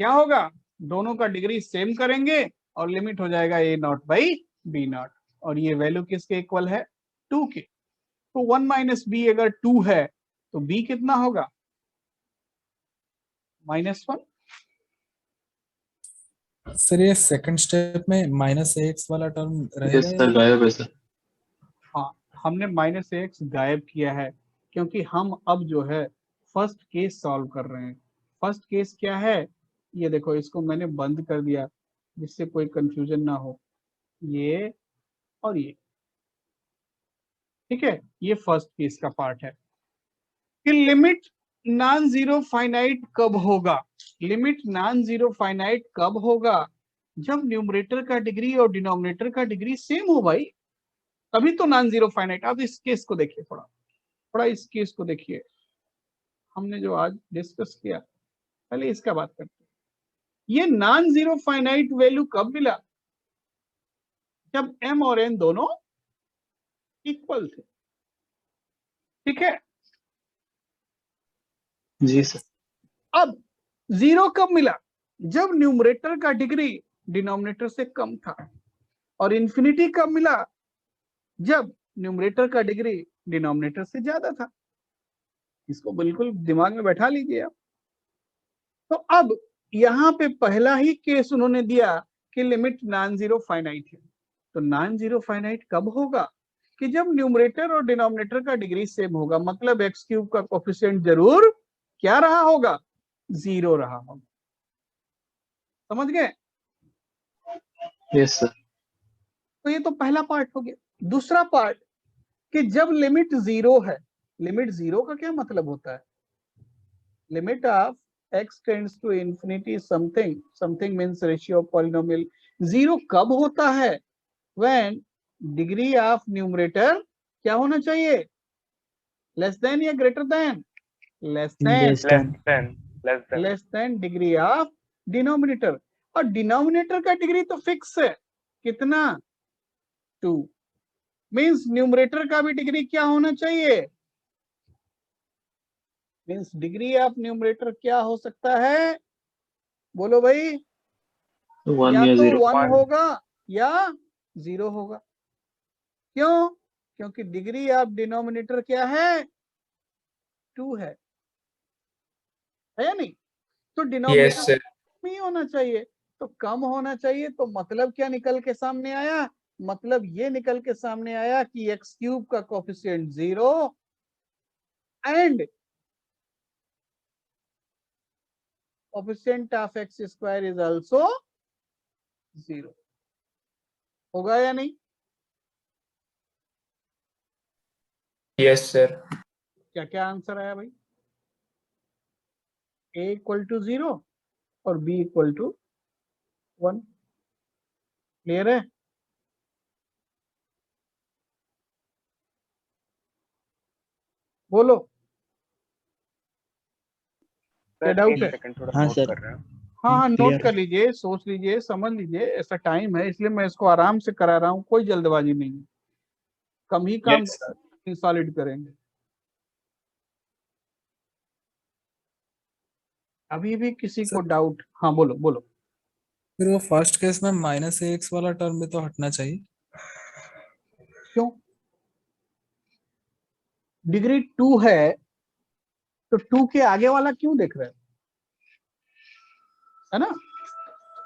क्या होगा, दोनों का डिग्री सेम करेंगे और लिमिट हो जाएगा a naught by b naught. और ये वैल्यू किसके इक्वल है, 2 के। तो 1 माइनस बी अगर 2 है तो b कितना होगा, -1। सर ये सेकंड स्टेप में -ax वाला टर्म यस रहेगा सर गायब है सर। हाँ, हमने -ax गायब किया है क्योंकि हम अब जो है फर्स्ट केस सॉल्व कर रहे हैं। फर्स्ट केस क्या है, ये देखो, इसको मैंने बंद कर दिया जिससे कोई कंफ्यूजन ना हो, ये और ये। ठीक है, ये फर्स्ट केस का पार्ट है कि लिमिट नॉन जीरो फाइनाइट कब होगा। लिमिट नॉन जीरो फाइनाइट कब होगा, जब न्यूमरेटर का डिग्री और डिनोमिनेटर का डिग्री सेम हो भाई, तभी तो नॉन जीरो फाइनाइट। अब इस केस को देखिए, थोड़ा थोड़ा इस केस को देखिए, हमने जो आज डिस्कस किया, पहले इसका बात करते हैं। ये नॉन जीरो फाइनाइट वैल्यू कब मिला, जब m और n दोनों इक्वल थे। ठीक है, जी सर। अब 0 कब मिला, जब न्यूमरेटर का डिग्री डिनोमिनेटर से कम था, और इन्फिनिटी कब मिला? जब न्यूमरेटर का डिग्री डिनोमिनेटर से ज्यादा था। इसको बिल्कुल दिमाग में बैठा लीजिए आप। तो अब यहाँ पे पहला ही केस उन्होंने दिया कि लिमिट नॉन जीरो फाइनाइट है। तो नॉन जीरो फाइनाइट कब होगा? कि जब न्यूमरेटर और डिनोमिनेटर का डिग्री सेम होगा, मतलब एक्स क्यूब का कोफिशिएंट जरूर क्या रहा होगा? जीरो रहा होगा। समझ गए? Yes sir. तो ये तो पहला पार्ट हो गया। दूसरा पार्ट कि जब लिमिट जीरो है, लिमिट जीरो का क्या मतलब होता है? Limit of x tends to infinity something, something means ratio of polynomial. Zero कब होता है? व्हेन डिग्री ऑफ न्यूमरेटर क्या होना चाहिए? लेस देन या greater than? Less than. Less than degree of denominator. और डिनोमिनेटर का डिग्री तो फिक्स है, कितना? 2। मींस न्यूमरेटर का भी डिग्री क्या होना चाहिए? मींस डिग्री ऑफ न्यूमरेटर क्या हो सकता है? बोलो भाई। या या तो जीरो। 1 होगा या 0 होगा। क्यों? क्योंकि डिग्री ऑफ डिनोमिनेटर क्या है? 2 है या नहीं? तो Yes, डिनोमिनेटर sir. नहीं होना चाहिए, तो कम होना चाहिए। तो मतलब क्या निकल के सामने आया? मतलब ये निकल के सामने आया कि एक्स क्यूब का coefficient 0 and coefficient of x square is also 0। होगा या नहीं? Yes, sir. क्या क्या आंसर आया भाई? a इक्वल टू 0 और b इक्वल टू 1। क्लियर है? बोलो, क्या डाउट है? सेकंड थोड़ा हाँ नोट सर। कर रहे हैं। हाँ हाँ, नोट क्लियर कर लीजिए, सोच लीजिए, समझ लीजिए। ऐसा टाइम है इसलिए मैं इसको आराम से करा रहा हूँ, कोई जल्दबाजी नहीं है। कम ही काम Yes, sir. सॉलिड करेंगे। अभी भी किसी को सर डाउट? हाँ बोलो बोलो। फिर वो फर्स्ट केस में माइनस एक्स वाला टर्म भी तो हटना चाहिए। क्यों? डिग्री 2 है तो 2 के आगे वाला क्यों देख रहे हो? है ना?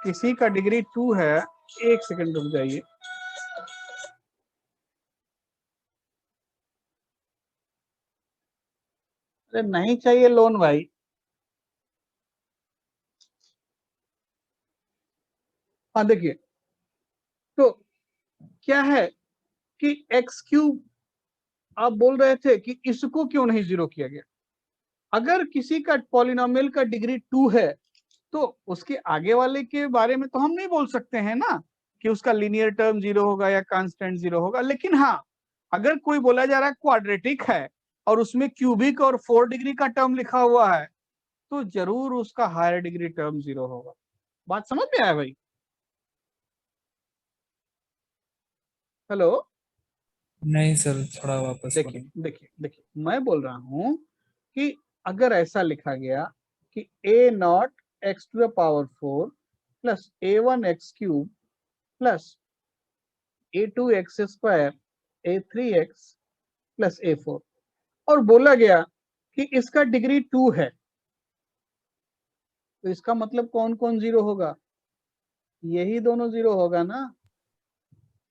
किसी का डिग्री 2 है, एक सेकंड रुक जाइए। अरे नहीं चाहिए लोन भाई। हाँ देखिए, तो क्या है कि एक्स क्यूब, आप बोल रहे थे कि इसको क्यों नहीं 0 किया गया? अगर किसी का पॉलिनोमियल का डिग्री 2 है तो उसके आगे वाले के बारे में तो हम नहीं बोल सकते हैं ना कि उसका लीनियर टर्म 0 होगा या कांस्टेंट 0 होगा। लेकिन हाँ, अगर कोई बोला जा रहा है क्वाड्रेटिक है और उसमें क्यूबिक और 4 डिग्री का टर्म लिखा हुआ है, तो जरूर उसका हायर डिग्री टर्म 0 होगा। बात समझ में आया भाई? हेलो? नहीं सर, थोड़ा वापस देखिए बोलिए। देखिए देखिए, मैं बोल रहा हूं कि अगर ऐसा लिखा गया कि a naught x to the power 4 plus a1 x cube plus a2 x square a3 x plus a4, और बोला गया कि इसका डिग्री 2 है, तो इसका मतलब कौन कौन 0 होगा? यही दोनों 0 होगा ना?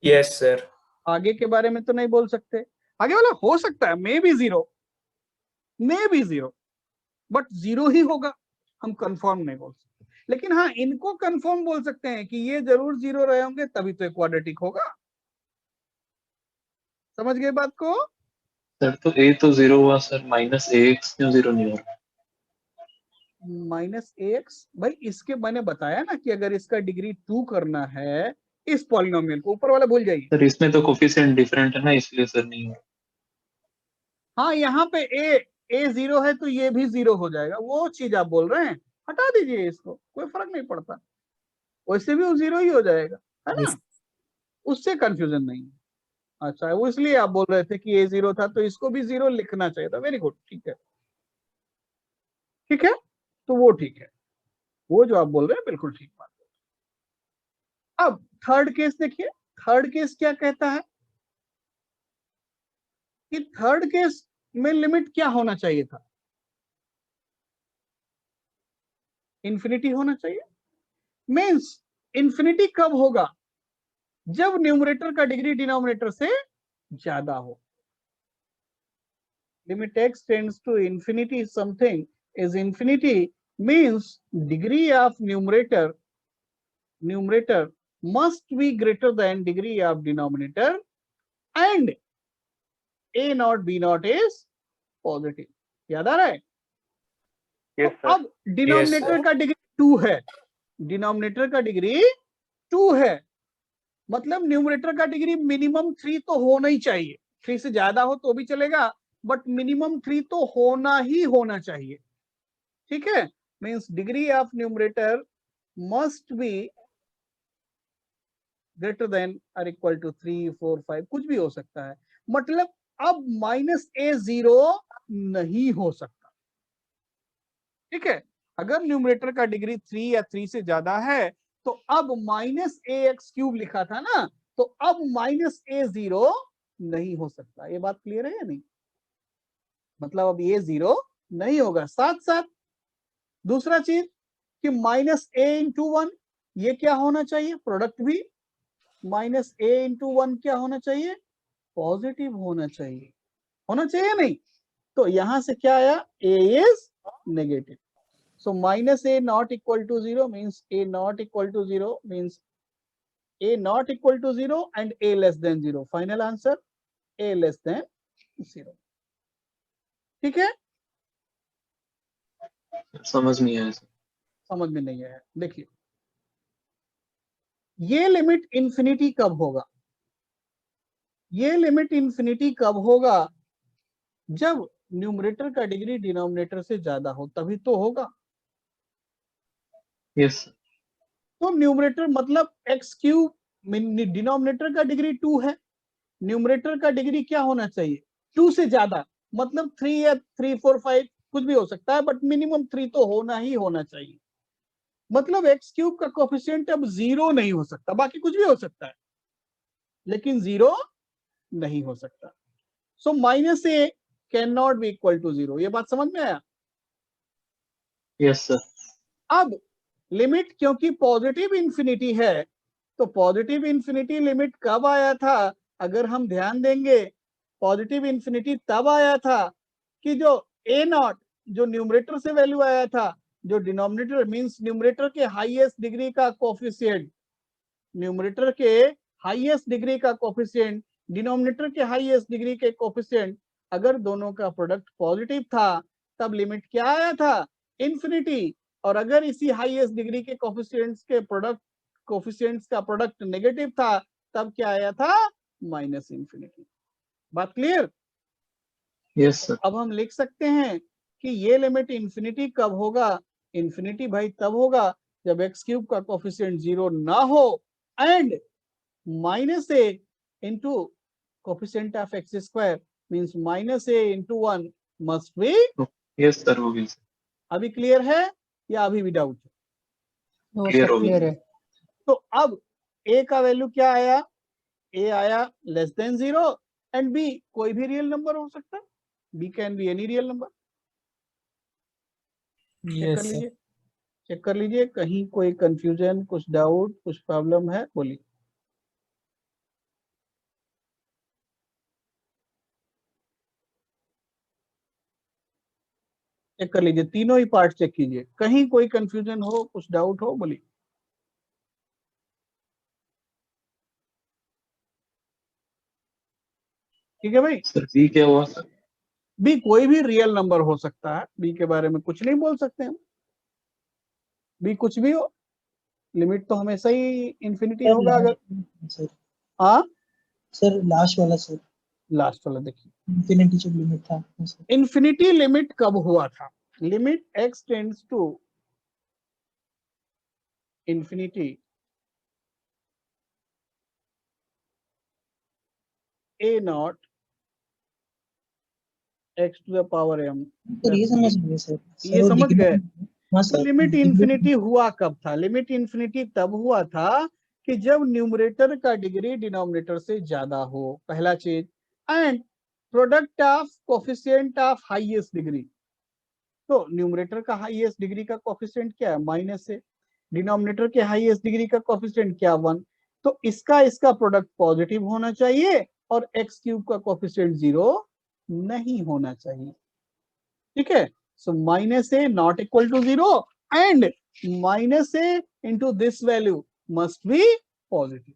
Yes, sir. आगे के बारे में तो नहीं बोल सकते। आगे वाला हो सकता है may be 0, may be 0, but 0 ही होगा। हम कंफर्म नहीं बोल सकते, लेकिन हाँ इनको कंफर्म बोल सकते हैं कि ये जरूर 0 रहे होंगे, तभी तो क्वाड्रेटिक होगा। समझ गए बात को? सर तो a तो 0 हुआ सर, माइनस ax क्यों 0 नहीं हो रहा? माइनस एक्स भाई, इसके मैंने बताया ना कि अगर इसका डिग्री 2 करना है इस पॉलिनोमियल को, ऊपर वाला भूल जाइए। सर इसमें तो कोफिशिएंट डिफरेंट है ना, इसलिए सर नहीं हो रहा। हाँ यहाँ पे ए 0 है तो ये भी 0 हो जाएगा, वो चीज आप बोल रहे हैं, हटा दीजिए इसको, कोई फर्क नहीं पड़ता, वैसे भी वो 0 ही हो जाएगा, है ना? उससे कंफ्यूजन नहीं है। अच्छा, वो इसलिए आप बोल रहे थे कि ए 0 था तो इसको भी 0 लिखना चाहिए था। वेरी गुड, ठीक है ठीक है, तो वो ठीक है। वो जो आप बोल रहे हैं बिल्कुल ठीक बात है। अब थर्ड केस देखिए, थर्ड केस क्या कहता है कि थर्ड केस में लिमिट क्या होना चाहिए था, इंफिनिटी होना चाहिए। मींस इंफिनिटी कब होगा, जब न्यूमरेटर का डिग्री डिनोमिनेटर से ज्यादा हो। Limit x tends to infinity something is infinity means degree of numerator must be greater than degree of denominator and a naught b naught is positive। याद आ रहा है? यस तो सर। अब डिनोमिनेटर का डिग्री 2 है, डिनोमिनेटर का degree 2 है, मतलब न्यूमरेटर का डिग्री मिनिमम 3 तो होना ही चाहिए। 3 से ज्यादा हो तो भी चलेगा, बट मिनिमम 3 तो होना ही होना चाहिए। ठीक है, means degree of numerator must be greater than और इक्वल टू 3, 4, 5, कुछ भी हो सकता है। मतलब अब -a0 नहीं हो सकता। ठीक है, अगर न्यूमरेटर का डिग्री 3 या 3 से ज्यादा है तो अब -ax³ लिखा था ना, तो अब -a0 नहीं हो सकता। ये बात क्लियर है या नहीं? मतलब अब a0 नहीं होगा। साथ साथ दूसरा चीज कि -a×1 ये क्या होना चाहिए, प्रोडक्ट भी -a×1 क्या होना चाहिए, पॉजिटिव होना चाहिए। होना चाहिए नहीं? तो यहां से क्या आया, a is negative. So -a not equal to 0 means a not equal to 0 means a not equal to 0 and a less than 0. Final answer a less than 0. ठीक है, समझ नहीं आया सर। समझ में नहीं आया? देखिए, ये लिमिट इंफिनिटी कब होगा, ये लिमिट इंफिनिटी कब होगा, जब न्यूमरेटर का डिग्री डिनोमिनेटर से ज्यादा हो, तभी तो होगा। Yes sir. तो न्यूमरेटर मतलब x³ डिनोमिनेटर का डिग्री 2 है, न्यूमरेटर का डिग्री क्या होना चाहिए, 2 से ज्यादा, मतलब 3 या 3, 4, 5 कुछ भी हो सकता है, बट मिनिमम 3 तो होना ही होना चाहिए। मतलब x³ का कोफिशिएंट अब 0 नहीं हो सकता, बाकी कुछ भी हो सकता है लेकिन 0 नहीं हो सकता। So -a can not be equal to 0। ये बात समझ में आया? Yes sir. अब लिमिट क्योंकि पॉजिटिव इंफिनिटी है, तो पॉजिटिव इंफिनिटी लिमिट कब आया था, अगर हम ध्यान देंगे, पॉजिटिव इंफिनिटी तब आया था कि जो a0 जो न्यूमरेटर से वैल्यू आया था, जो डिनोमिनेटर मींस न्यूमरेटर के हाईएस्ट डिग्री का कोफिशिएंट, न्यूमरेटर के हाईएस्ट डिग्री का कोफिशिएंट, डिनोमिनेटर के हाईएस्ट डिग्री के कोफिशिएंट, अगर दोनों का प्रोडक्ट पॉजिटिव था तब लिमिट क्या आया था, इंफिनिटी। और अगर इसी हाईएस्ट डिग्री के कोफिशिएंट्स के प्रोडक्ट कोफिशिएंट्स का प्रोडक्ट नेगेटिव था, तब क्या आया था, -इंफिनिटी। बात क्लियर? Yes sir. अब हम लिख सकते हैं कि ये लिमिट इंफिनिटी कब होगा, इंफिनिटी भाई तब होगा जब x³ का कोफिशिएंट 0 ना हो and -a into coefficient of x² means -a×1 must be। Yes sir, हो गया सर। अभी क्लियर है या अभी भी डाउट है? क्लियर हो गया। तो अब a का वैल्यू क्या आया, a आया लेस देन 0 एंड b कोई भी रियल नंबर हो सकता है, b can be any real number. Check कर लीजिए, चेक कर लीजिए, कहीं कोई कंफ्यूजन, कुछ डाउट, कुछ प्रॉब्लम है, बोलिए। चेक कर लीजिए, तीनों ही पार्ट चेक कीजिए, कहीं कोई कंफ्यूजन हो, कुछ डाउट हो, बोलिए। ठीक है भाई। सर बी क्या हुआ सर? बी कोई भी रियल नंबर हो सकता है, बी के बारे में कुछ नहीं बोल सकते हम, बी कुछ भी हो, लिमिट तो हमेशा ही इंफिनिटी होगा। अगर सर हाँ, सर लास्ट वाला सर, लास्ट वाला देखिए, इंफिनिटी जो लिमिट था सर। इंफिनिटी लिमिट कब हुआ था, limit x tends to infinity a0 x to the power m। Sir ये समझ गए सर। ये समझ गए। हाँ सर, लिमिट इंफिनिटी हुआ कब था? लिमिट इंफिनिटी तब हुआ था कि जब न्यूमरेटर का डिग्री डिनोमिनेटर से ज्यादा हो, पहला चीज। And product of coefficient of highest degree, तो न्यूमरेटर का हाईएस्ट डिग्री का कोफिशिएंट क्या है? माइनस है। डिनोमिनेटर के हाईएस्ट डिग्री का कोफिशिएंट क्या? 1। तो इसका प्रोडक्ट पॉजिटिव होना चाहिए और एक्स क्यूब का कोफिशिएंट 0 नहीं होना चाहिए। ठीक है, so minus a not equal to 0 and minus a into this value must be positive.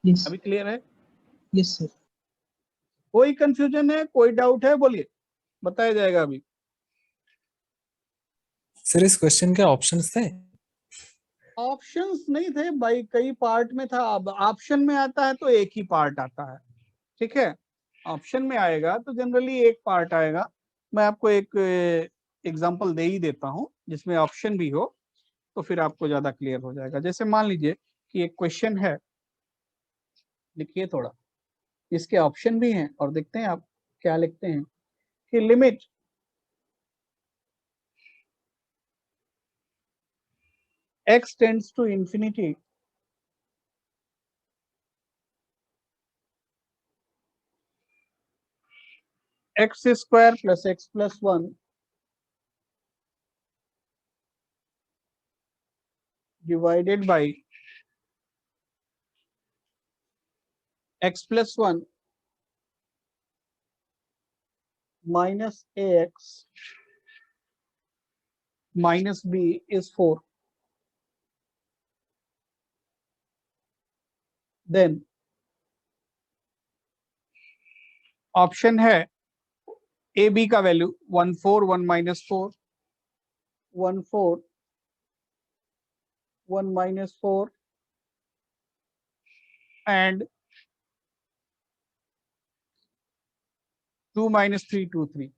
Yes अभी क्लियर है? Yes sir. कोई कंफ्यूजन है, कोई डाउट है? बोलिए, बताया जाएगा अभी। सर इस क्वेश्चन के ऑप्शंस थे? ऑप्शंस नहीं थे भाई, कई पार्ट में था। अब ऑप्शन में आता है तो एक ही पार्ट आता है। ठीक है, ऑप्शन में आएगा तो जनरली एक पार्ट आएगा। मैं आपको एक एग्जांपल दे ही देता हूं जिसमें ऑप्शन भी हो, तो फिर आपको ज्यादा क्लियर हो जाएगा। जैसे मान लीजिए कि एक क्वेश्चन है, लिखिए थोड़ा, इसके ऑप्शन भी हैं और देखते हैं आप क्या लिखते हैं कि limit x tends to infinity x square plus x plus 1 divided by x plus 1 minus ax minus b is 4। Then option है ए बी का value 1 4 1 minus 4 1 4 1 minus 4 and 2 minus 3 2 3।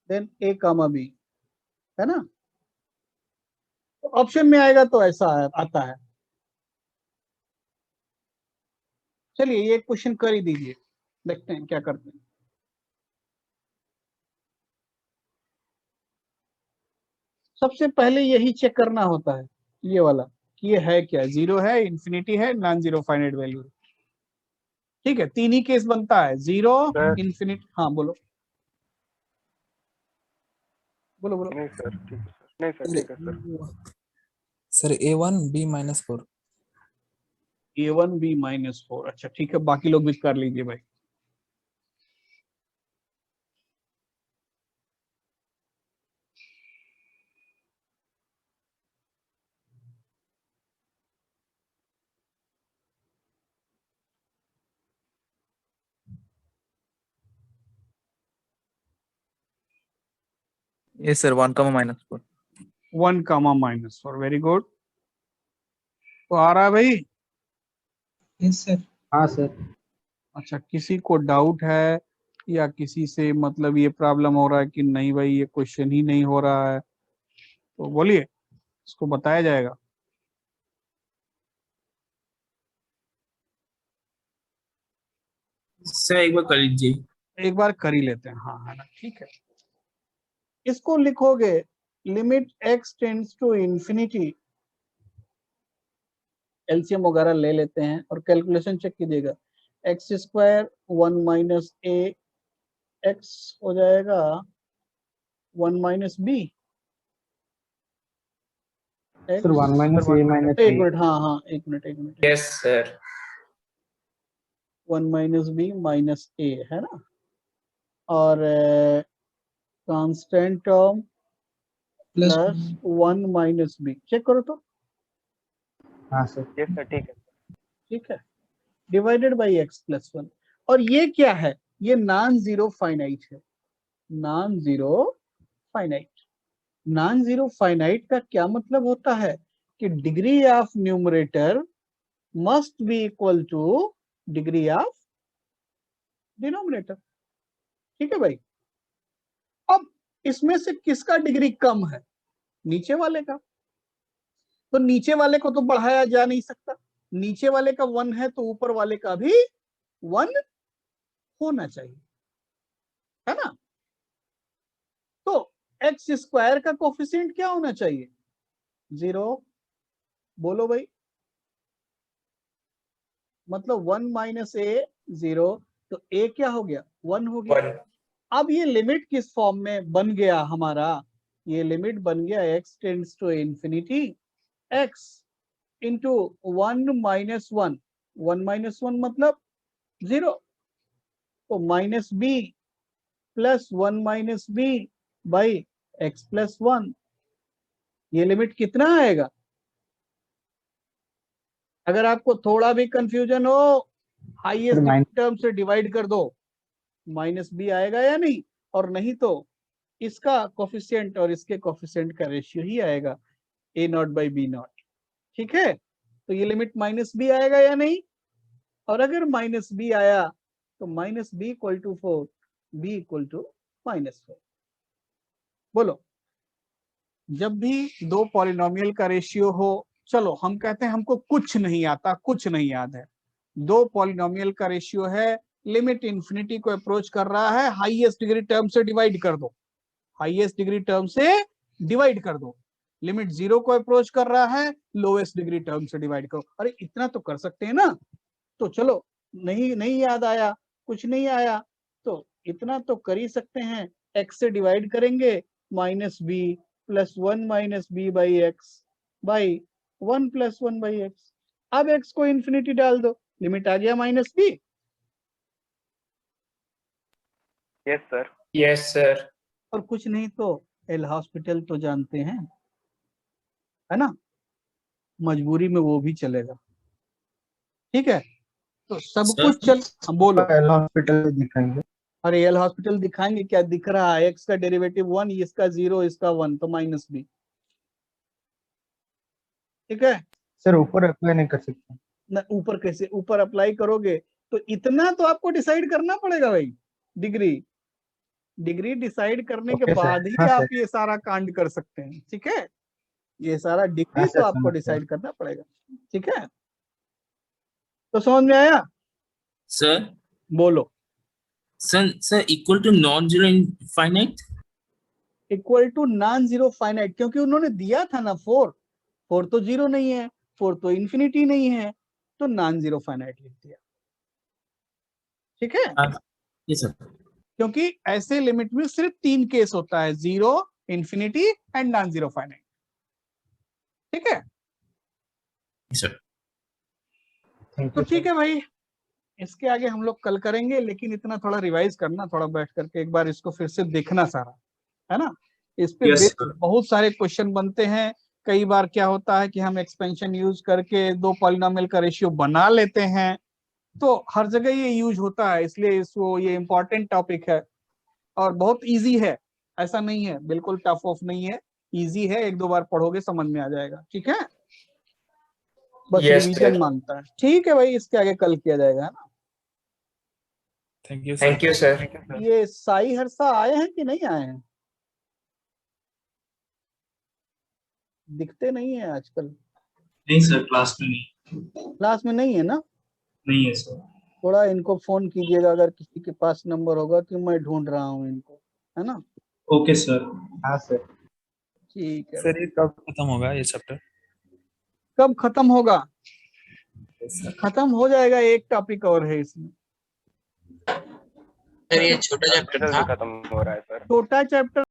Then a comma b, है ना? तो option में आएगा तो ऐसा आता है। चलिए ये क्वेश्चन कर ही दीजिए, देखते हैं क्या करते हैं। सबसे पहले यही चेक करना होता है, ये वाला, कि ये है क्या, 0 है, इंफिनिटी है, नॉन जीरो फाइनाइट वैल्यू। ठीक है, तीन ही केस बनता है, 0, इंफिनिटी। हाँ बोलो बोलो बोलो। नहीं सर ठीक है सर, नहीं सर ठीक है sir. Sir A1 B minus 4। A1 B minus 4, अच्छा ठीक है, बाकी लोग भी कर लीजिए भाई। Yes, sir. 1 comma minus 4. 1 comma minus 4, very good. तो आ रहा है भाई? Yes sir. हाँ सर। अच्छा, किसी को डाउट है या किसी से मतलब ये प्रॉब्लम हो रहा है कि नहीं भाई ये क्वेश्चन ही नहीं हो रहा है, तो बोलिए, इसको बताया जाएगा। सर एक बार कर लीजिए। एक बार कर ही लेते हैं, हाँ है ना, ठीक है। इसको लिखोगे limit x tends to infinity, LCM वगैरह ले लेते हैं और कैलकुलेशन चेक कीजिएगा। X square 1 minus a x हो जाएगा 1 minus b. Sir 1 minus a minus एक मिनट, हाँ हाँ एक मिनट। Yes, sir. 1 minus b minus a, है ना? और constant term plus plus 1 minus b, check करो तो। हाँ सर। यस सर ठीक है। ठीक है, डिवाइडेड बाई एक्स प्लस 1। और ये क्या है? ये नॉन जीरो फाइनाइट है। Non zero finite, non zero finite का क्या मतलब होता है कि degree of numerator must be equal two degree of denominator. ठीक है भाई, अब इसमें से किसका डिग्री कम है? नीचे वाले का। तो नीचे वाले को तो बढ़ाया जा नहीं सकता, नीचे वाले का 1 है तो ऊपर वाले का भी 1 होना चाहिए। एक्स स्क्वायर का कोफिशिएंट क्या होना चाहिए? 0। बोलो भाई, मतलब 1 माइनस ए 0, तो ए क्या हो गया? 1 हो गया। 1. अब ये लिमिट किस फॉर्म में बन गया हमारा? ये लिमिट बन गया x tends to infinity x into 1 minus 1, 1 minus 1 मतलब 0, तो minus b plus 1 minus b by x plus 1। ये लिमिट कितना आएगा? अगर आपको थोड़ा भी कंफ्यूजन हो, हाईएस्ट टर्म से डिवाइड कर दो, माइनस बी आएगा या नहीं? और नहीं तो इसका कोफिशिएंट और इसके कोफिशिएंट का रेशियो ही आएगा, a naught by b not. ठीक है, तो ये लिमिट माइनस बी आएगा या नहीं? और अगर माइनस बी आया तो minus b equal to 4, b equal to -4। बोलो, जब भी दो पॉलिनोमियल का रेशियो हो, चलो हम कहते हैं हमको कुछ नहीं आता, कुछ नहीं याद है, दो पॉलिनोमियल का रेशियो है, लिमिट इंफिनिटी को अप्रोच कर रहा है, हाईएस्ट डिग्री टर्म से डिवाइड कर दो, हाईएस्ट डिग्री टर्म से डिवाइड कर दो, लिमिट 0 को अप्रोच कर रहा है, लोएस्ट डिग्री टर्म से डिवाइड करो। अरे इतना तो कर सकते हैं ना? तो चलो, नहीं याद आया, कुछ नहीं आया, तो इतना तो कर ही सकते हैं, x से डिवाइड करेंगे, minus b plus 1 minus b by x by 1 plus 1 by x. अब x को इंफिनिटी डाल दो, लिमिट आ गया minus b. Yes sir. Yes, sir. और कुछ नहीं तो एल हॉस्पिटल तो जानते हैं, है ना, मजबूरी में वो भी चलेगा। ठीक है, तो सब Sir? कुछ चल, हम बोलो। एल हॉस्पिटल दिखाएंगे। अरे एल हॉस्पिटल दिखाएंगे, क्या दिख रहा है? एक्स का डेरिवेटिव 1, इसका 0, इसका 1, तो माइनस बी। ठीक है सर ऊपर अप्लाई नहीं कर सकते? ना, ऊपर कैसे? ऊपर अप्लाई करोगे तो इतना तो आपको डिसाइड करना पड़ेगा भाई, डिग्री डिसाइड करने के ओके सर, बाद ही हाँ आप सर। ये सारा कांड कर सकते हैं। ठीक है, ये सारा डिग्री हाँ तो सर, आपको समझ गया। डिसाइड करना पड़ेगा। ठीक है, तो समझ में आया? Sir, बोलो। sir, equal to non-zero infinite? Equal to non zero finite, क्योंकि उन्होंने दिया था ना 4 तो 0 नहीं है, 4 तो इंफिनिटी नहीं है, तो नॉन जीरो फाइनाइट लिख दिया। ठीक है, Yes, sir. क्योंकि ऐसे लिमिट में सिर्फ 3 केस होता है, 0, infinity and non zero finite. ठीक है, Yes, sir. थैंक तो यू ठीक सर। है भाई, इसके आगे हम लोग कल करेंगे, लेकिन इतना थोड़ा रिवाइज करना, थोड़ा बैठ करके एक बार इसको फिर से देखना सारा, है ना। इस पे Yes, बेस्ड sir. बहुत सारे क्वेश्चन बनते हैं। कई बार क्या होता है कि हम एक्सपेंशन यूज करके दो पॉलिनोमियल का रेशियो बना लेते हैं, तो हर जगह ये यूज होता है, इसलिए इसको ये इम्पोर्टेंट टॉपिक है और बहुत इजी है, ऐसा नहीं है बिल्कुल टफ ऑफ नहीं है, इजी है, 1-2 बार पढ़ोगे समझ में आ जाएगा। ठीक है, बस Yes, रिवीजन sir. मांगता है। ठीक है भाई, इसके आगे कल किया जाएगा, है ना। Thank you Thank you, sir. ये साई हर्षा आए हैं कि नहीं आए हैं? दिखते नहीं है आजकल, नहीं सर, क्लास में नहीं। क्लास में नहीं है ना। नहीं है सर। थोड़ा इनको फोन कीजिएगा, अगर किसी के पास नंबर होगा, कि मैं ढूंढ रहा हूँ इनको, है ना। Okay sir. हाँ सर। ठीक है, सर ये कब खत्म होगा ये चैप्टर? कब खत्म होगा? खत्म हो जाएगा, एक टॉपिक और है इसमें। सर ये छोटा चैप्टर भी था। खत्म हो रहा है सर। छोटा चैप्टर